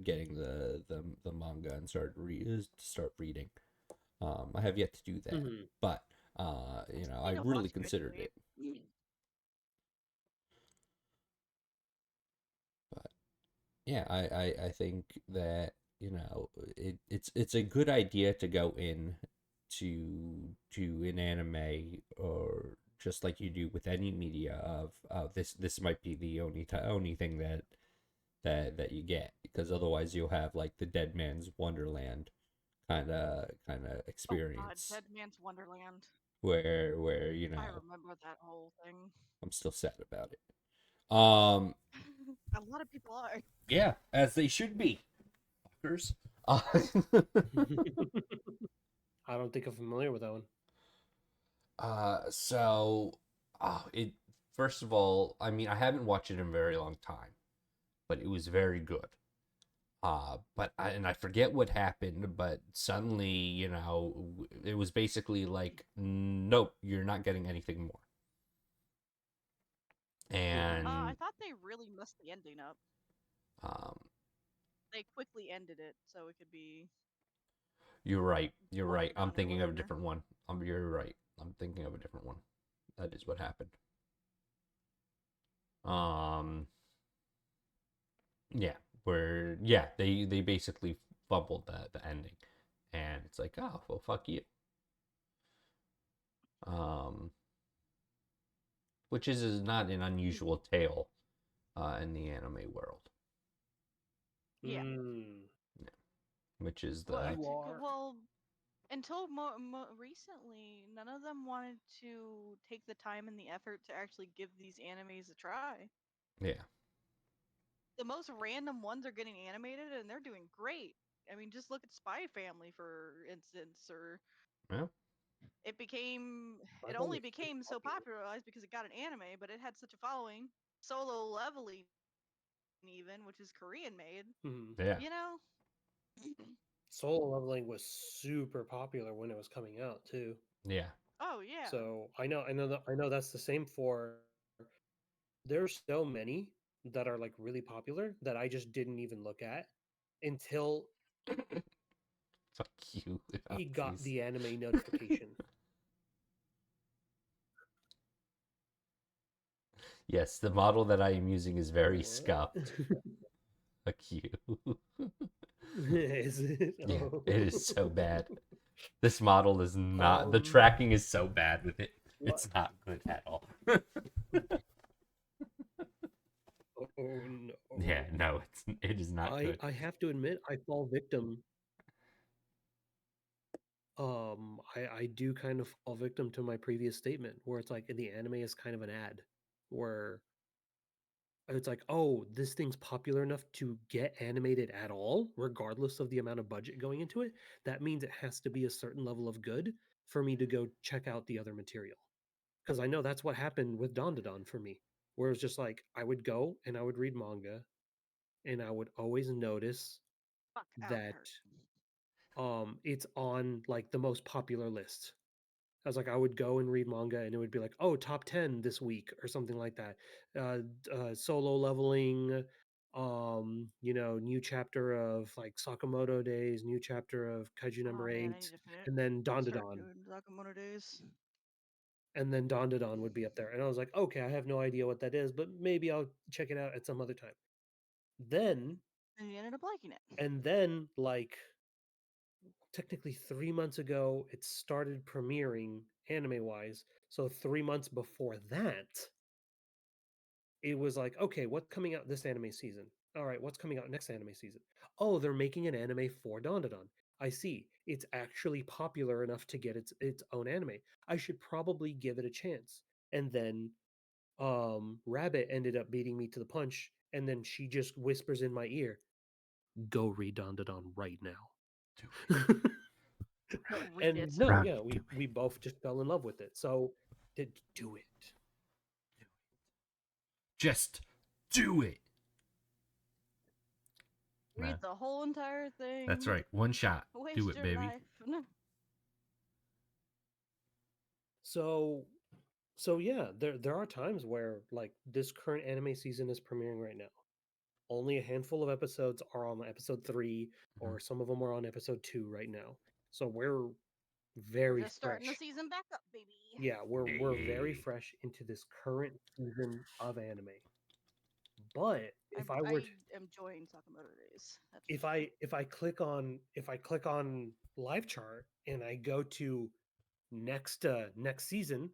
getting the manga and start reading. I have yet to do that, Mm-hmm. but you know, I Need to really watch considered Retry. it. But yeah, I think that, you know, it's a good idea to go in to an anime, or just like you do with any media of this might be the only thing that you get, because otherwise you'll have like the dead man's wonderland kind of Oh God, experience Dead Man's Wonderland. where you I know, remember that whole thing. I'm still sad about it. A lot of people are. Yeah, as they should be, fuckers. Uh, I don't think I'm familiar with that one. so, it first of all, I mean, I haven't watched it in a very long time, but it was very good. But I forget what happened, but suddenly, you know, it was basically like, nope, you're not getting anything more. Mm-hmm. I And thought they really messed the ending up. um, They quickly ended it so it could be you're right. You're right. watered I'm down or thinking of a whatever. different one. You're right. I'm thinking of a different one. That is what happened. Um, yeah, where yeah, they basically fumbled the ending, and it's like, oh well, fuck you. Um, which is not an unusual tale in the anime world. Yeah. Mm. Yeah. Which is Well, the You are. well, until recently, none of them wanted to take the time and the effort to actually give these animes a try. yeah. The most random ones are getting animated and they're doing great. I mean, just look at Spy Family, for instance, or Yeah. My it only family's super became so popular. popularized because it got an anime, but it had such a following. Solo Leveling, even, which is Korean made, Mm-hmm. Yeah. you know? Solo leveling was super popular when it was coming out too. Yeah. Oh, yeah. So I know that's the same for. There's so many that are like really popular that I just didn't even look at until Fuck you. he got Please. the anime notification. Yes, the model that I am using is very What? scuffed. Fuck you. Is it? Yeah, Oh. it is so bad. This model is not. The um. tracking is so bad with it. What? It's not good at all. Oh no. Yeah, no, it is not good. I have to admit I fall victim. I do kind of fall victim to my previous statement where it's like the anime is kind of an ad where it's like, oh, this thing's popular enough to get animated at all, regardless of the amount of budget going into it. That means it has to be a certain level of good for me to go check out the other material. Because I know that's what happened with Don for me, where it's just like I would go and I would read manga, and I would always notice Fuck, ow, that that hurt. it's on like the most popular list. I was like, I would go and read manga, and it would be like, oh, top 10 this week or something like that. Solo leveling, new chapter of like Sakamoto Days, new chapter of Kaiju Oh number man, I 8, need to finish. and then Start Dandadan. doing Sakamoto days. And then Dandadan would be up there. And I was like, okay, I have no idea what that is, but maybe I'll check it out at some other time. Then, And you ended up liking it. and then, like, technically 3 months ago, it started premiering anime wise. So 3 months before that, it was like, okay, what's coming out this anime season? All right, what's coming out next anime season? Oh, they're making an anime for Dandadan. I see. It's actually popular enough to get its own anime. I should probably give it a chance. And then Rabbit ended up beating me to the punch, and then she just whispers in my ear, "Go read Dandadan right now." Read And it. no, Rabbit, yeah, do we both just fell in love with it. So did do it. Just do it. Read Man, the whole entire thing. that's right. One shot. Waste Do it, your baby. life. No. So yeah, there are times where like this current anime season is premiering right now. Only a handful of episodes are on episode 3, Mhm. or some of them are on episode 2 right now. So we're We're very just starting the fresh. season back up, baby. Yeah, we're very Hey. fresh into this current season of anime. But if I were I to, am enjoying Sakamoto days. That's for sure. if I click on live chart and I go to next season,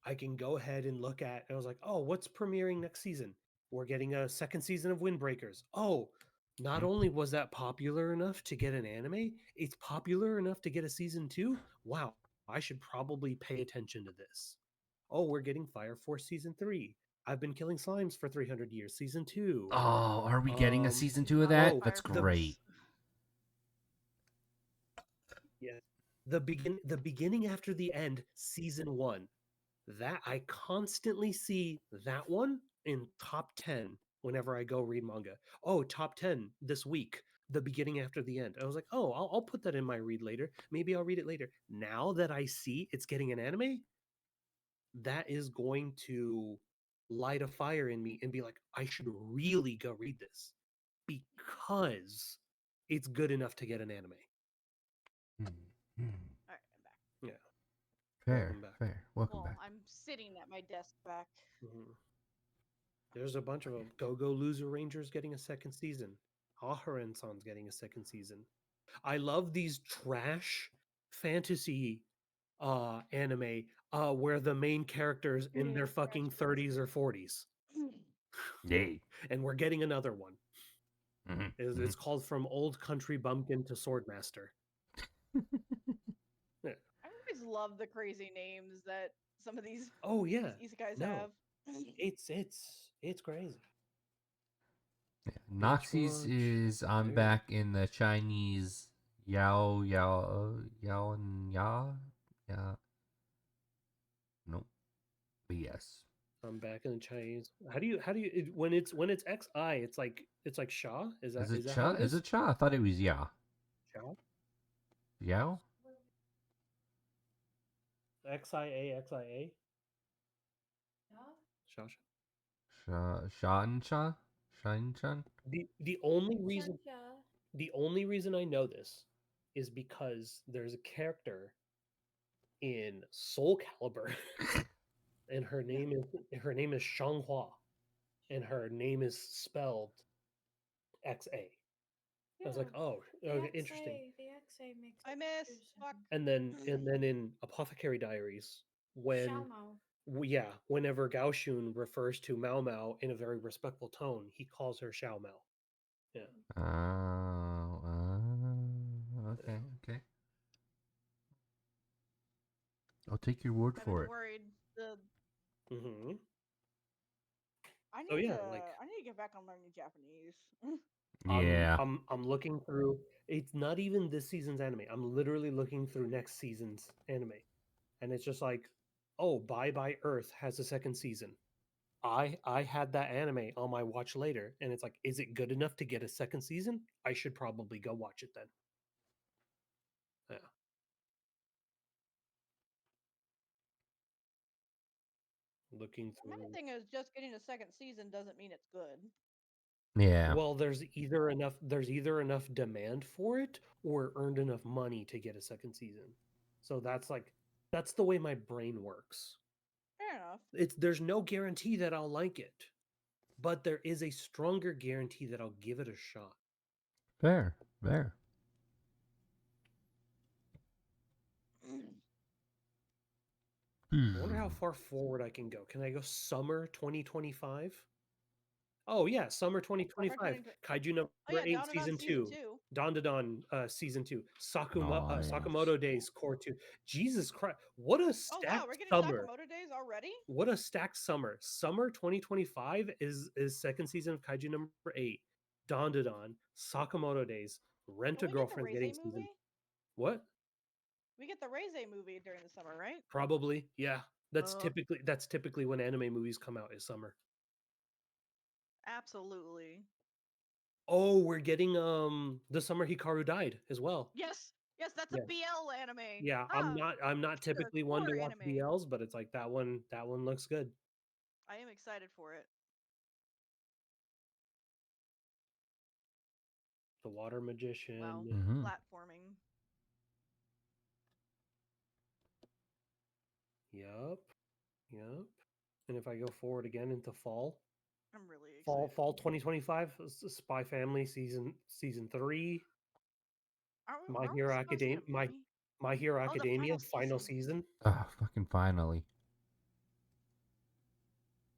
I can go ahead and look at. I was like, oh, what's premiering next season? We're getting a second season of Windbreakers. Oh, not Mhm. only was that popular enough to get an anime, it's popular enough to get a season 2. Wow, I should probably pay attention to this. Oh, we're getting Fire Force season 3. I've been killing slimes for 300 years, season 2. Oh, are we getting a Um, season I do 2 of not like that? oh, That's Fire the great. Force. yeah, the beginning after the end, season 1. That I constantly see that one in top 10 whenever I go read manga. Oh, top 10 this week, the beginning after the end. I was like, oh, I'll put that in my read later. Maybe I'll read it later. Now that I see it's getting an anime, that is going to light a fire in me and be like, I should really go read this because it's good enough to get an anime. Hmm. Hmm. Alright, I'm back. Yeah. Fair, Welcome back. fair. Welcome Well, back. I'm sitting at my desk back. Mhm. There's a bunch of them. Go Go Loser Rangers getting a second season. Aharen-san's getting a second season. I love these trash fantasy anime where the main characters in their fucking 30s or 40s. Yay. And we're getting another one. Mhm, It's called From Old Country Bumpkin to Swordmaster. Yeah. I always love the crazy names that some of these Oh yeah. isekais No. have. It's crazy. Yeah. Beach Noxie's Watch. is I'm There. back in the Chinese Yao and Ya. Yeah. Nope. But yes. I'm back in the Chinese. How do you when it's XI, it's like Shaw? Is it Is that how Cha? it Is is? it Cha? I thought it was Ya. Shaw? Yao? XIA. Shaw. Sha and Cha? Shan Chan? The only reason I know this is because there's a character in Soul Calibur and her name is Shanghua, and her name is spelled XA. I was like, oh, okay, interesting. The XA makes I it miss confusing. fuck. And then in Apothecary Diaries, when Xiaomao. yeah, whenever Gao Shun refers to Mao Mao in a very respectful tone, he calls her Xiao Mao. Yeah. Oh, okay, okay. I'll take your word I've for been it. worried. Mm-hmm. I Oh need yeah, to like I need to get back on learning Japanese. Yeah. I'm looking through. It's not even this season's anime. I'm literally looking through next season's anime, and it's just like, oh, Bye Bye Earth has a second season. I had that anime on my watch later, and it's like, is it good enough to get a second season? I should probably go watch it then. Yeah. Looking The main through. thing is just getting a second season doesn't mean it's good. Yeah. Well, there's either enough demand for it or earned enough money to get a second season. So that's the way my brain works. Fair enough. There's no guarantee that I'll like it, but there is a stronger guarantee that I'll give it a shot. Fair. Fair. I wonder how far forward I can go. Can I go summer 2025? Oh yeah, summer 2025. 2020 Kaiju number Oh yeah, 8 Dawn and On season season 2. 2. Dawn to Dawn season 2. Nice. Sakamoto Days core 2. Jesus Christ. What a Oh wow, stacked we're getting summer. Sakamoto days already? What a stacked summer. Summer 2025 is second season of Kaiju number 8. Dawn to Dawn, Sakamoto Days, Rent Can a we get the Girlfriend's Reze getting movie? season. What? We get the Reze movie during the summer, right? Probably. Yeah. That's Uh, typically when anime movies come out is summer. Absolutely. Oh, we're getting the summer Hikaru died as well. Yes, yes, that's Yeah. a BL anime. Yeah, I'm not It's a typically one to core watch anime. BLs, but it's like that one looks good. I am excited for it. The Water Magician. Wow, Mhm. platforming. Yup. Yup. And if I go forward again into fall, I'm really excited. fall 2025, Spy Family season 3, My Hero Academia, My Hero Oh, the Academia final season. season. Ah, fucking finally.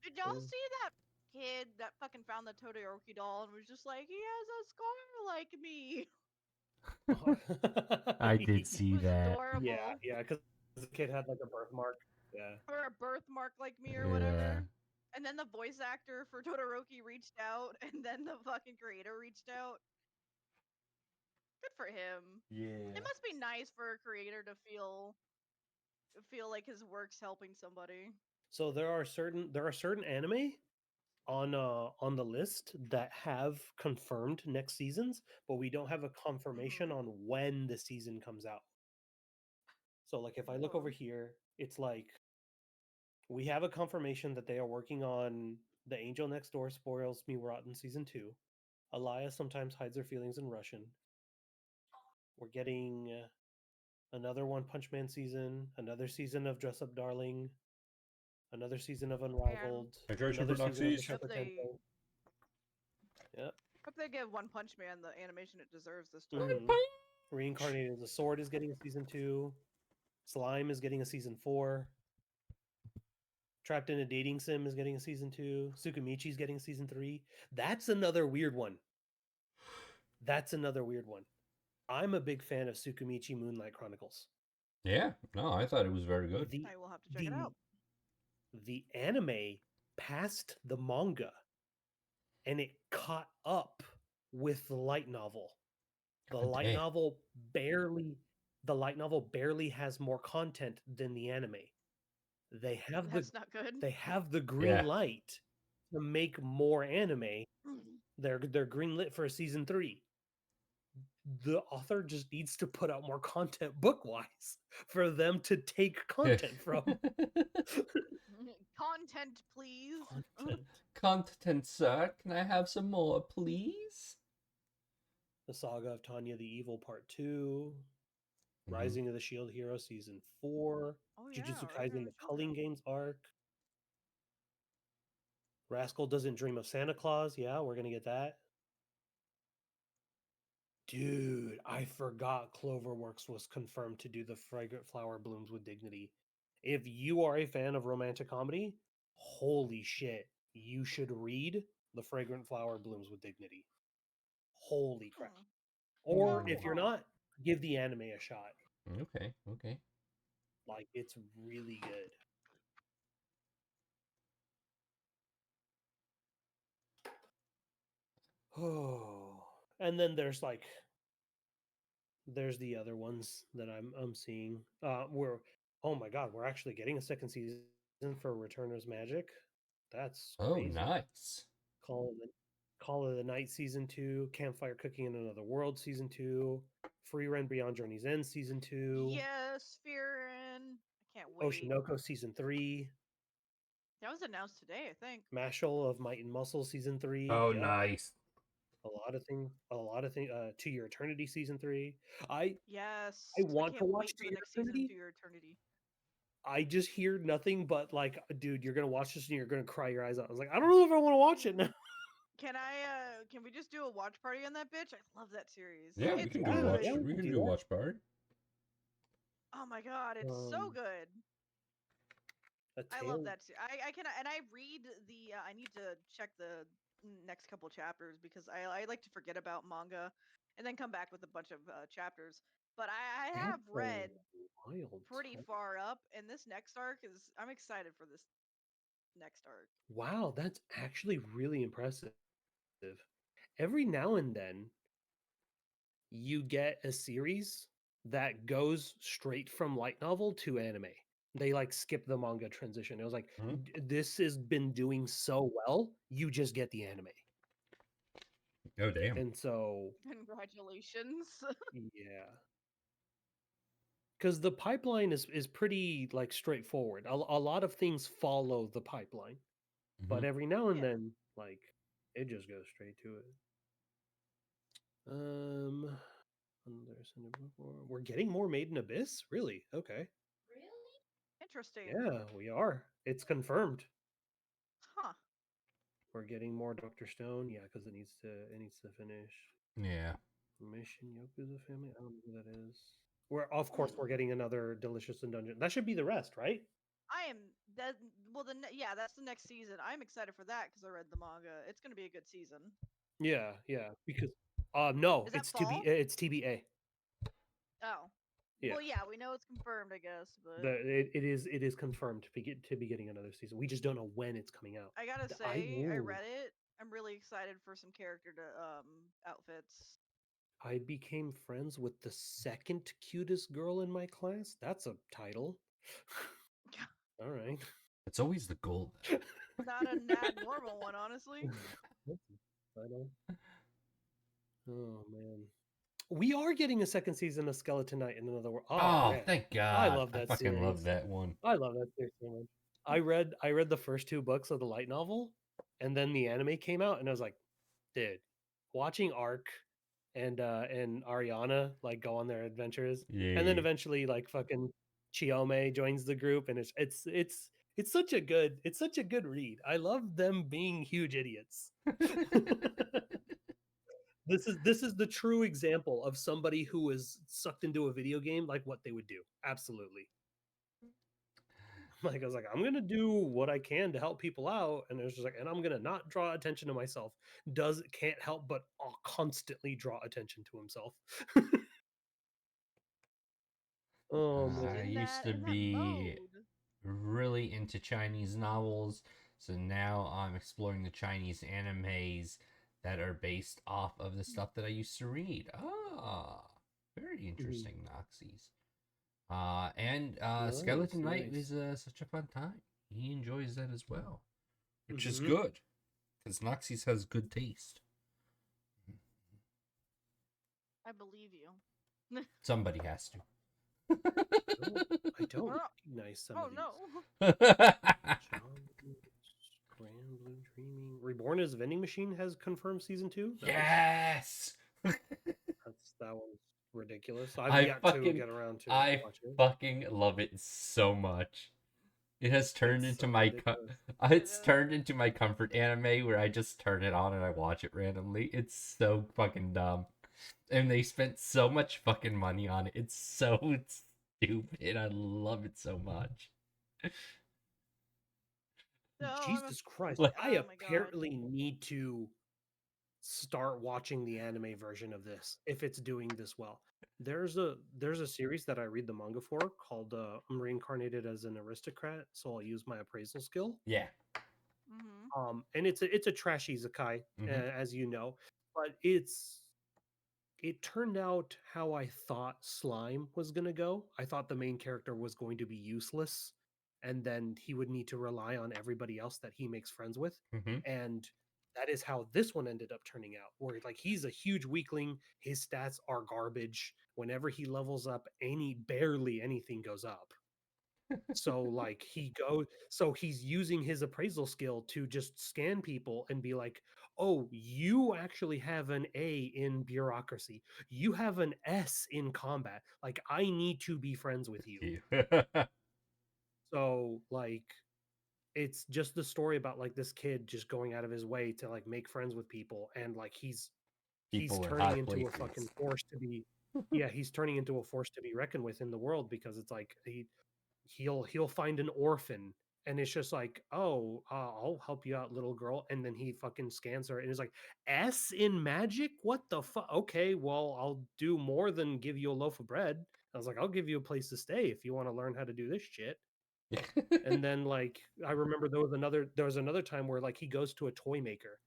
Did y'all Oh. see that kid that fucking found the Todoroki doll and was just like, he has a scar like me? I did see It was that. adorable. Yeah, because the kid had like a birthmark. Yeah. Or a birthmark like me or Yeah. whatever. And then the voice actor for Todoroki reached out, and then the fucking creator reached out. Good for him. Yeah. It must be nice for a creator to feel like his work's helping somebody. So there are certain anime on the list that have confirmed next seasons, but we don't have a confirmation on when the season comes out. So like if I look over here, it's like we have a confirmation that they are working on The Angel Next Door Spoils Me Rotten season 2. Alaya sometimes hides her feelings in Russian. We're getting another One Punch Man season, another season of Dress Up Darling, another season of Unrivaled, another season of the Shepherd Tempo. Yep. Hope they give One Punch Man the animation it deserves this time. Mhm. Reincarnated as a Sword is getting a season 2. Slime is getting a season 4. Trapped in a Dating Sim is getting a season 2. Tsukimichi is getting a season 3. That's another weird one. I'm a big fan of Tsukimichi Moonlight Chronicles. Yeah. No, I thought it was very good. I will have to check it out. The anime passed the manga and it caught up with the light novel. The God light damn. novel barely has more content than the anime. They have That's not good. the green light to make more anime. They're green lit for season 3. The author just needs to put out more content book-wise for them to take content from. Content, please. Content, sir. Can I have some more, please? The Saga of Tanya the Evil Part 2. Rising of the Shield Hero Season 4. Jujutsu Kaisen The Culling Games arc. Rascal Doesn't Dream of Santa Claus. Yeah, we're going to get that. Dude, I forgot Cloverworks was confirmed to do The Fragrant Flower Blooms with Dignity. If you are a fan of romantic comedy, holy shit, you should read The Fragrant Flower Blooms with Dignity. Holy crap. Or if you're not, give the anime a shot. Okay. Like, it's really good. Oh, and then there's the other ones that I'm seeing. Oh my god, we're actually getting a second season for Returner's Magic. That's crazy. Nice. Call of the Night season 2, Campfire Cooking in Another World season 2, Free Run Beyond Journey's End season 2. Yes, Fearin'. I can't wait. Oshinoko season 3. That was announced today, I think. Mashal of Might and Muscle season 3. Oh, Yep. nice. A lot of things. To Your Eternity season 3. I Yes. I I want to can't watch wait for To the Your next season of Eternity. To Your Eternity. I just hear nothing but like, dude, you're gonna watch this and you're gonna cry your eyes out. I was like, I don't know if I want to watch it now. Can we just do a watch party on that bitch? I love that series. Yeah, we It's can do Yeah, good. watch. yeah, we We can can do do that. watch party. Oh my god, it's so good. A I love tale. that too. I can and I read the I need to check the next couple chapters because I like to forget about manga and then come back with a bunch of chapters. But I have That's a read wild pretty tale. far up, and this next arc is I'm excited for this next arc. Wow, that's actually really impressive. Every now and then, you get a series that goes straight from light novel to anime. They like skip the manga transition. It was like, Mhm. This has been doing so well, you just get the anime." Oh, damn. And so, Congratulations. yeah, because the pipeline is pretty like straightforward. A lot of things follow the pipeline, but Mhm. every now and Yeah. then, like, it just goes straight to it. Um, we're getting more Made in Abyss. Really? Okay. Interesting. Yeah, we are. It's confirmed. Huh. We're getting more Doctor Stone. Yeah, because it needs to finish Yeah. Mission Yokuza family. I don't know who that is. We're getting another Delicious in Dungeon. That should be the rest, right? I am that well yeah, that's the next season. I'm excited for that because I read the manga. It's gonna be a good season. Yeah, yeah. Because no, Is that it's fall? it's TBA. Oh. Yeah. Well, yeah, we know it's confirmed, I guess, but It is confirmed to be getting another season. We just don't know when it's coming out. I gotta I say, I ooh, read it. I'm really excited for some character to outfits. I became friends with the second cutest girl in my class. That's a title. All right. It's always the goal, though. Not a not normal one, honestly. That's a title. Oh man. We are getting a second season of Skeleton Knight in Another World. Oh Oh, man. thank I God. love I that fucking love series. that one. I love that series so much. I read the first two books of the light novel, and then the anime came out, and I was like, dude, watching Ark and Ariana like go on their adventures, and then Yeah. eventually like fucking Chiome joins the group, and it's such a good read. I love them being huge idiots. This is the true example of somebody who was sucked into a video game, like what they would do. Absolutely. Like I was like, I'm gonna do what I can to help people out, and it was just like, and I'm gonna not draw attention to myself. Can't help but constantly draw attention to himself. Oh Just I man. used to in that be mode. really into Chinese novels, so now I'm exploring the Chinese animes that are based off of the stuff that I used to read. Ah, very Mhm. interesting, Noxies. And Nice, Skeleton Knight nice. is such a fun time. He enjoys that as well, which is Hmm. good because Noxies has good taste. I believe you. Somebody has to. I don't Oh, recognize some oh of these. no. John Grand Blue Dreaming. Reborn as a Vending Machine has confirmed season 2. Nice. Yes. That one's ridiculous. I've I yet to fucking get around to I watch it. fucking love it so much. It has turned It's into so my ridiculous. it's turned into my comfort anime where I just turn it on and I watch it randomly. It's so fucking dumb. And they spent so much fucking money on it. It's so stupid. I love it so much. No, Jesus Christ. Like, I oh my god. apparently need to start watching the anime version of this if it's doing this well. There's a series that I read the manga for called I'm reincarnated as an aristocrat, so I'll use my appraisal skill. yeah. Mhm. And it's a trashy isekai, Hmm. as you know, but it turned out how I thought Slime was going to go. I thought the main character was going to be useless, and then he would need to rely on everybody else that he makes friends with. Hmm. And that is how this one ended up turning out, where like he's a huge weakling. His stats are garbage. Whenever he levels up, barely anything goes up. So like he's using his appraisal skill to just scan people and be like, "Oh, you actually have an A in bureaucracy. You have an S in combat. Like I need to be friends with you." You. So like it's just the story about like this kid just going out of his way to like make friends with people, and like he's People in turning high into a places. fucking force to be yeah, he's turning into a force to be reckoned with in the world, because it's like he'll find an orphan, and it's just like, "Oh, I'll help you out, little girl," and then he fucking scans her and is like, "S in magic? What the fuck? Okay, well, I'll do more than give you a loaf of bread." I was like, "I'll give you a place to stay if you want to learn how to do this shit." And then like I remember there was another time where like he goes to a toy maker,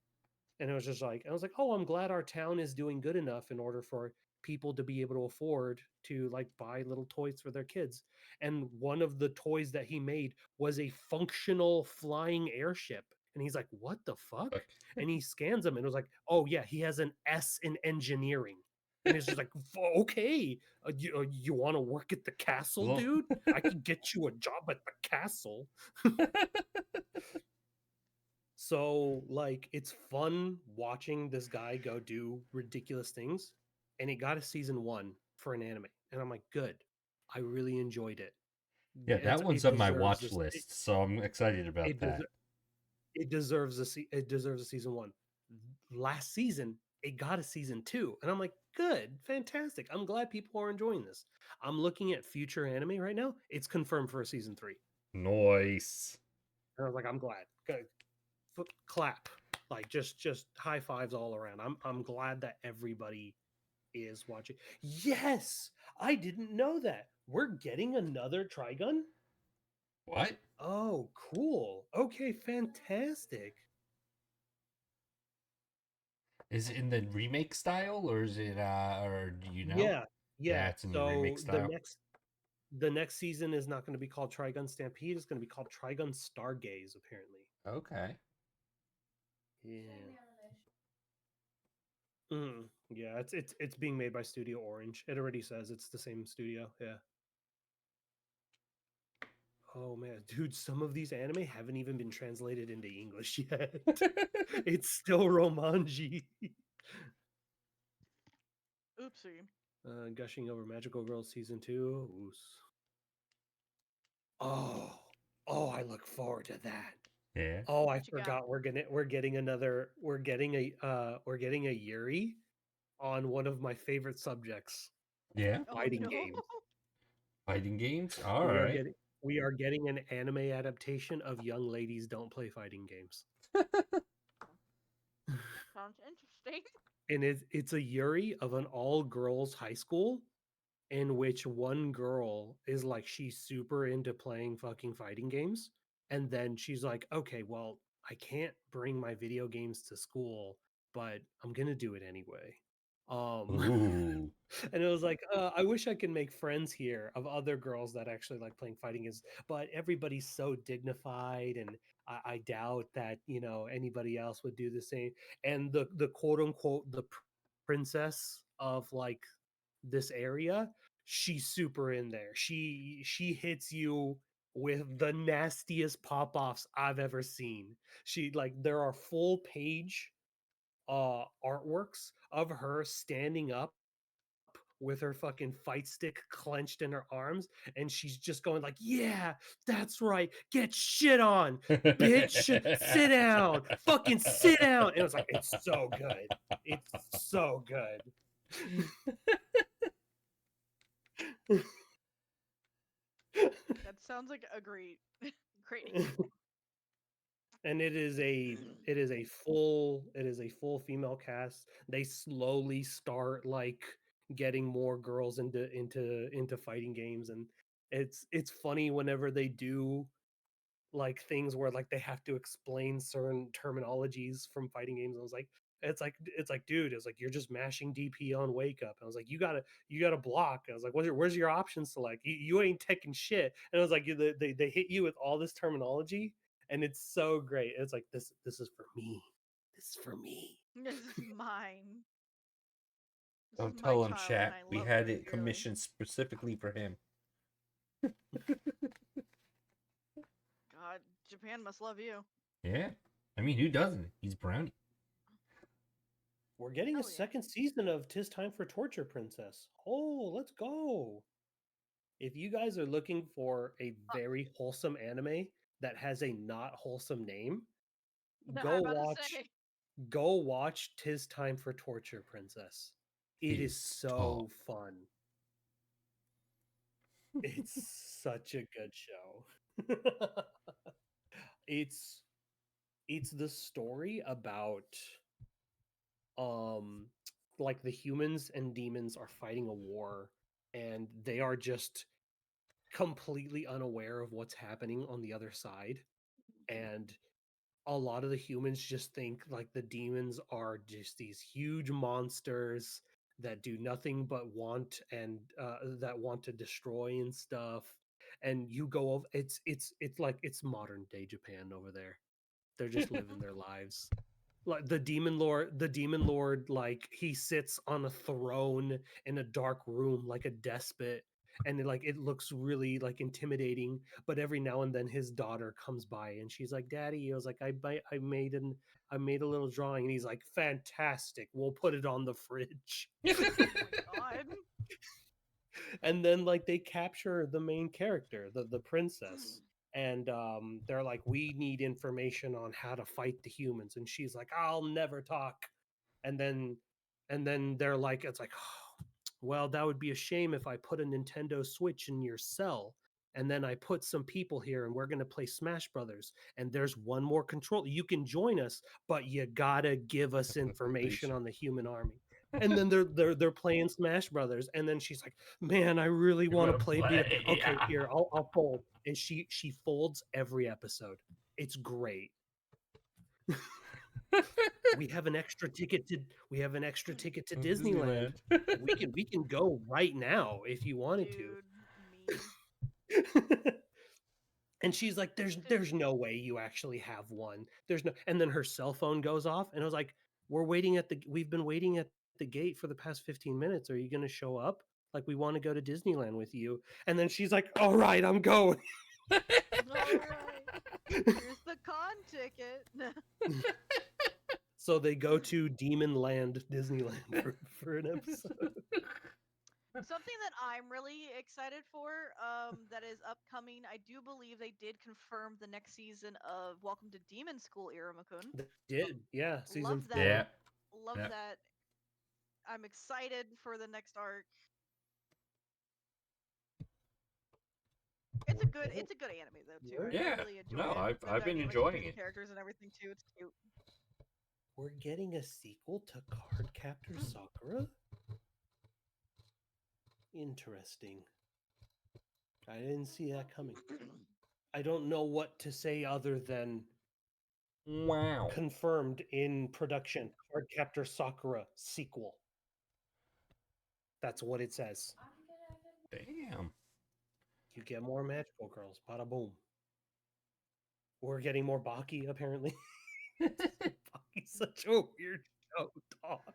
and it was just like, I was like, "Oh, I'm glad our town is doing good enough in order for people to be able to afford to like buy little toys for their kids." And one of the toys that he made was a functional flying airship. And he's like, "What the fuck?" Fuck. And he scans them and it was like, "Oh yeah, he has an S in engineering." And it's just like, "Okay, you want to work at the castle, Well, dude? I could get you a job at the castle." So, like, it's fun watching this guy go do ridiculous things. And it got a season 1 for an anime. And I'm like, good. I really enjoyed it. yeah, that one's It on my deserves watch this. list, so I'm excited about It, that. des- it deserves it deserves a season 1. Last season, it got a season 2. And I'm like, good, fantastic. I'm glad people are enjoying this. I'm looking at future anime right now. It's confirmed for a season 3. Nice. And I was like, I'm glad. Good. Clap, like just high fives all around. I'm glad that everybody is watching. Yes, I didn't know that we're getting another Trigun. What? Oh, cool. Okay, fantastic. Is it in the remake style, or is it or do you know? Yeah, Yeah, yeah. it's in the remake So style. the next season is not going to be called Trigun Stampede. It's going to be called Trigun Stargaze, apparently. Okay. Yeah. Yeah, it's being made by Studio Orange. It already says it's the same studio. Yeah. Oh man, dude, some of these anime haven't even been translated into English yet. It's still Romanji. Oopsie. Gushing over Magical Girl season 2. Oh, oh, I look forward to that. Yeah. Oh, I What you got? forgot we're getting a Yuri on one of my favorite subjects, Yeah. Oh fighting no. games. Fighting games. All We are right. getting we are getting an anime adaptation of Young Ladies Don't Play Fighting Games. Sounds interesting. And it's a Yuri of an all girls high school in which one girl is like she's super into playing fucking fighting games, and then she's like, okay, well, I can't bring my video games to school, but I'm gonna do it anyway. Ooh. And it was like, I wish I could make friends here of other girls that actually like playing fighting games, but everybody's so dignified, and I doubt that anybody else would do the same. And the quote unquote the princess of like this area, she's super in there. She hits you with the nastiest pop-offs I've ever seen. She like there are full page artworks of her standing up with her fucking fight stick clenched in her arms, and she's just going like, "Yeah, that's right. Get shit on, bitch. Sit down. Fucking sit down." And it was like, it's so good. It's so good. That sounds like a great anime. And it is a full female cast. They slowly start like getting more girls into fighting games, and it's funny whenever they do like things where like they have to explain certain terminologies from fighting games. I was like, it's like, dude, it's like you're just mashing DP on wake up. I was like, you gotta block. I was like, where's your options select? You ain't taking shit. And I was like, they hit you with all this terminology, and it's so great. It's like this is for me. This is for me. This is mine. This is Don't my tell him, child, and chat. I We love had him it dearly. commissioned specifically for him. Japan must love you. Yeah. I mean, who doesn't? He's Brownie. We're getting a Hell yeah. second season of "'Tis Time for Torture Princess." Oh, let's go! If you guys are looking for a very wholesome anime that has a not wholesome name, I'm go about to watch say. go watch "'Tis Time for Torture Princess." It is so fun. It's such a good show. it's the story about um like the humans and demons are fighting a war, and they are just completely unaware of what's happening on the other side. And a lot of the humans just think like the demons are just these huge monsters that do nothing but want and that want to destroy and stuff. And you go over, it's like it's modern day Japan over there. They're just living their lives. Like the demon lord, like he sits on a throne in a dark room like a despot, and it looks really like intimidating. But every now and then his daughter comes by and she's like, "Daddy," I was like, I made a little drawing," and he's like, "Fantastic, we'll put it on the fridge." Oh my god. And then like they capture the main character, the princess, and they're like, "We need information on how to fight the humans," and she's like, "I'll never talk." And then they're like, it's like, "Oh, well, that would be a shame if I put a Nintendo Switch in your cell and then I put some people here and we're going to play Smash Brothers, and there's one more control, you can join us, but you gotta give us information on the human army." And then they're playing Smash Brothers, and then she's like, "Man, I really want to play video." Okay, yeah. here, I'll fold. And she folds every episode. It's great. We have an extra ticket to Disneyland. We can go right now if you wanted Dude, me. to. And she's like, Dude. there's no way you actually have one. There's no." And then her cell phone goes off, and I was like, we've been waiting at the gate for the past 15 minutes. Are you going to show up? Like, we want to go to Disneyland with you. And then she's like, "All right, I'm going." All right. Here's the con ticket. So they go to Demon Land Disneyland for an episode. Something that I'm really excited for, that is upcoming. I do believe they did confirm the next season of Welcome to Demon School, Iramakun. They did, yeah. Season Love 4. that. Yeah. Love Yeah. that. I'm excited for the next arc. It's a good anime though too. Yeah. I really enjoy No, it. The I've been dynamics enjoying between it. the characters and everything too. It's cute. We're getting a sequel to Cardcaptor Sakura? Interesting. I didn't see that coming. I don't know what to say other than Wow. confirmed in production. Cardcaptor Sakura sequel. That's what it says. Damn. You get more magical girls. Bada boom. We're getting more Baki, apparently. Baki's such a weird show, dog.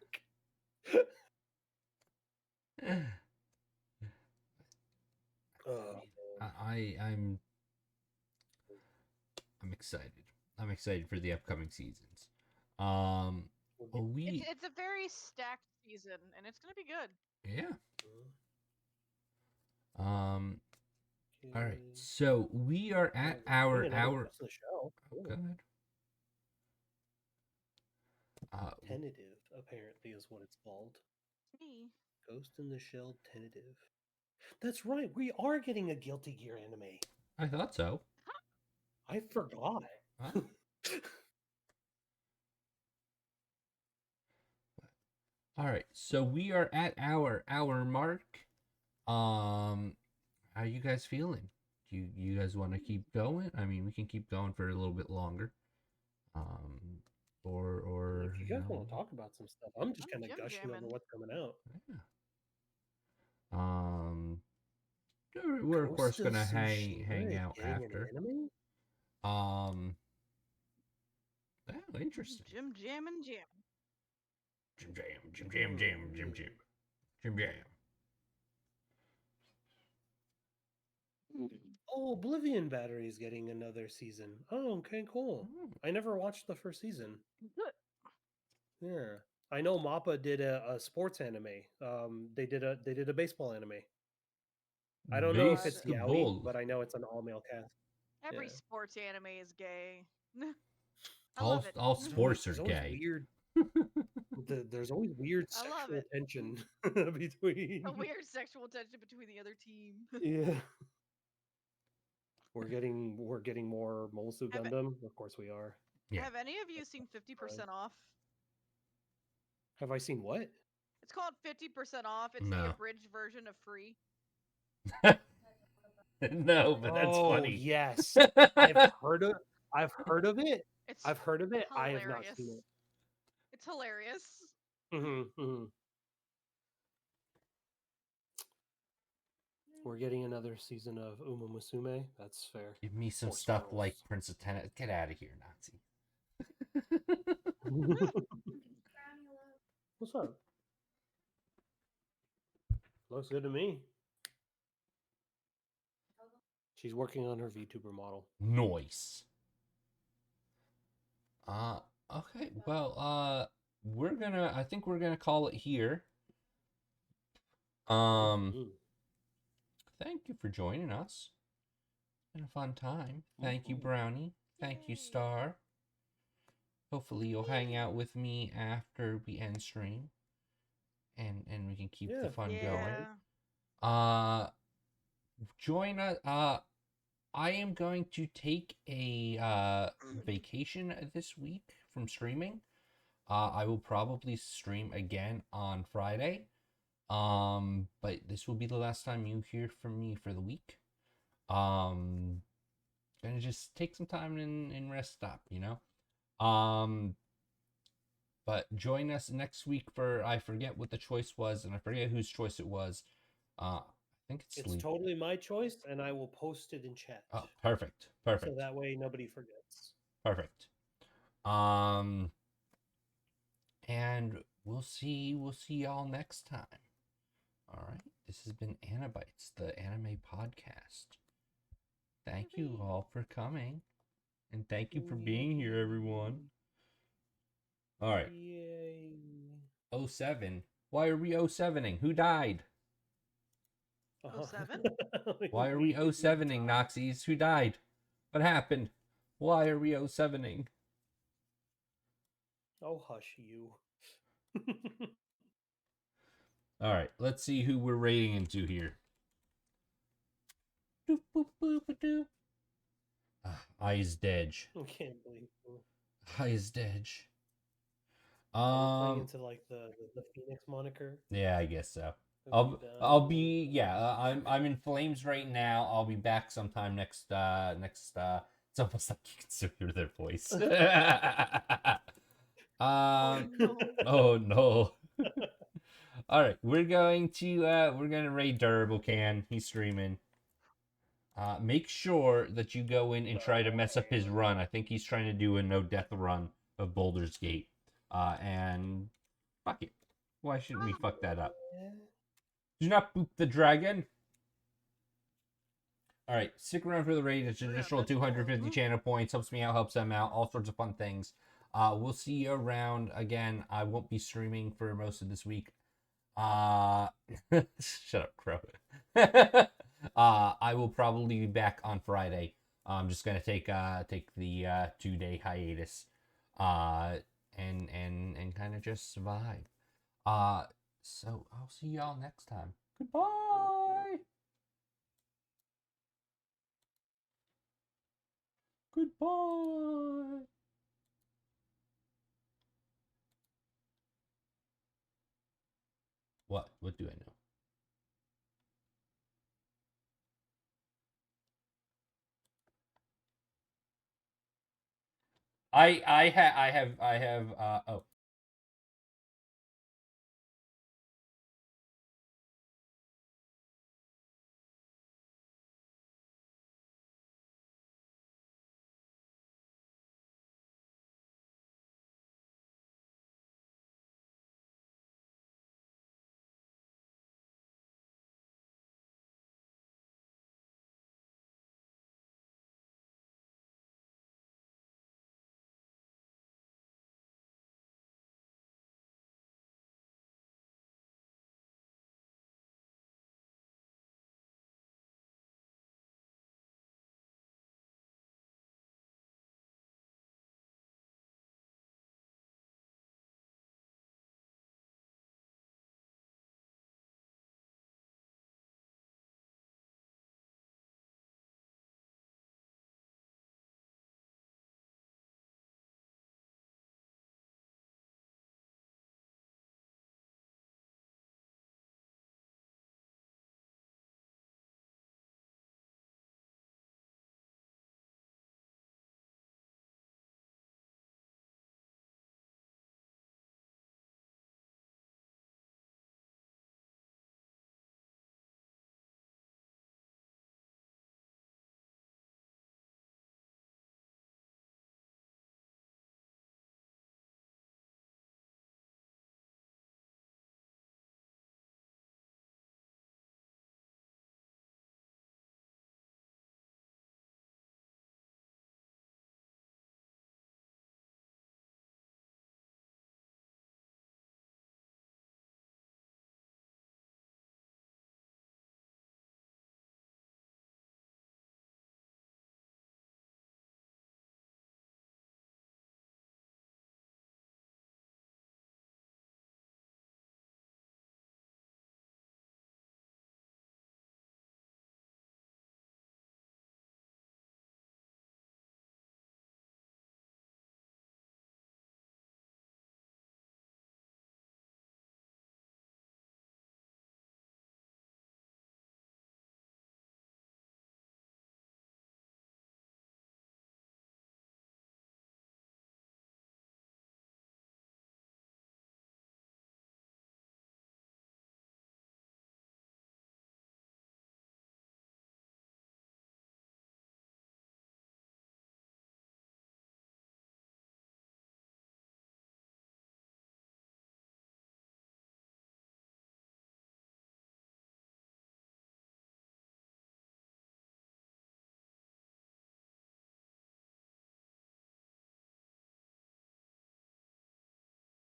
I'm excited. I'm excited for the upcoming seasons. It's a very stacked season, and it's gonna be good. Yeah. All right. So we are at our hour. The show. Oh, go ahead. Tentative, apparently, is what it's called. Me. Ghost in the Shell Tentative. That's right. We are getting a Guilty Gear anime. I thought so. I forgot. Huh? All right. So we are at our hour mark. How you guys feeling? Do you guys want to keep going? I mean, we can keep going for a little bit longer. Or if you guys want to talk about some stuff, I'm just kind of gushing jamming over what's coming out. Yeah. We're of course gonna hang out after. Oh, interesting. Jim jam. Oh, Oblivion Battery is getting another season. Oh, okay, cool. I never watched the first season. Yeah, I know Mappa did a sports anime. They did a baseball anime. I don't know if it's yaoi, Baseball. but I know it's an all male cast. Every Yeah. sports anime is gay. I all love it. all sports are There's always gay. weird. There's always weird I love sexual it. tension between. A weird sexual tension between the other team. Yeah. We're getting more Mobile Have it- Gundam. Of course we are. Yeah. Have any of you seen 50% off? Have I seen what? It's called 50% off. It's the No. abridged version of Free. No, but that's Oh funny. yes, I've heard of it. It's I've heard of it. I have not hilarious. seen it. It's hilarious. We're getting another season of Uma Musume. That's fair. Give me some Force stuff Girls. like Prince of Tennis. Get out of here, Nazi. What's up? Looks good to me. She's working on her VTuber model. Noise. Okay. Well, I think we're gonna call it here. Thank you for joining us. It's been a fun time. Thank you, Brownie. Thank you, Yay. Star. Hopefully you'll hang out with me after we end stream. And we can keep the fun going. Join us. I am going to take a vacation this week from streaming. I will probably stream again on Friday. But this will be the last time you hear from me for the week. Gonna just take some time and rest up, you know. But join us next week for, I forget what the choice was, and I forget whose choice it was. I think it's totally my choice, and I will post it in chat. Oh, perfect. So that way nobody forgets. Perfect. And we'll see y'all next time. All right. This has been Anibites, the anime podcast. Thank you all for coming. And thank you for being here, everyone. All right. Yay. 07. Why are we 07ing? Who died? 07? Why are we 07ing, Noxies? Who died? What happened? Why are we 07ing? Oh, hush you. All right, let's see who we're rating into here. Doop, boop, boop, doop. Eyes Dedge. I can't believe it. Eyes Dedge. Are we playing into like the Phoenix moniker? Yeah, I guess so. I'll be I'm in flames right now. I'll be back sometime next it's almost like you can still hear their voice. Oh no. All right, we're gonna raid Durable Can. He's streaming. Make sure that you go in and try to mess up his run. I think he's trying to do a no death run of Boulder's Gate. And fuck it. Why shouldn't we fuck that up? Do not boop the dragon. All right, stick around for the raid. It's an additional 250 channel points. Helps me out, helps them out. All sorts of fun things. We'll see you around again. I won't be streaming for most of this week. Shut up, Crow. I will probably be back on Friday. I'm just gonna take the 2-day hiatus, and kind of just survive. So I'll see y'all next time. Goodbye. Goodbye. What? What do I know? I have oh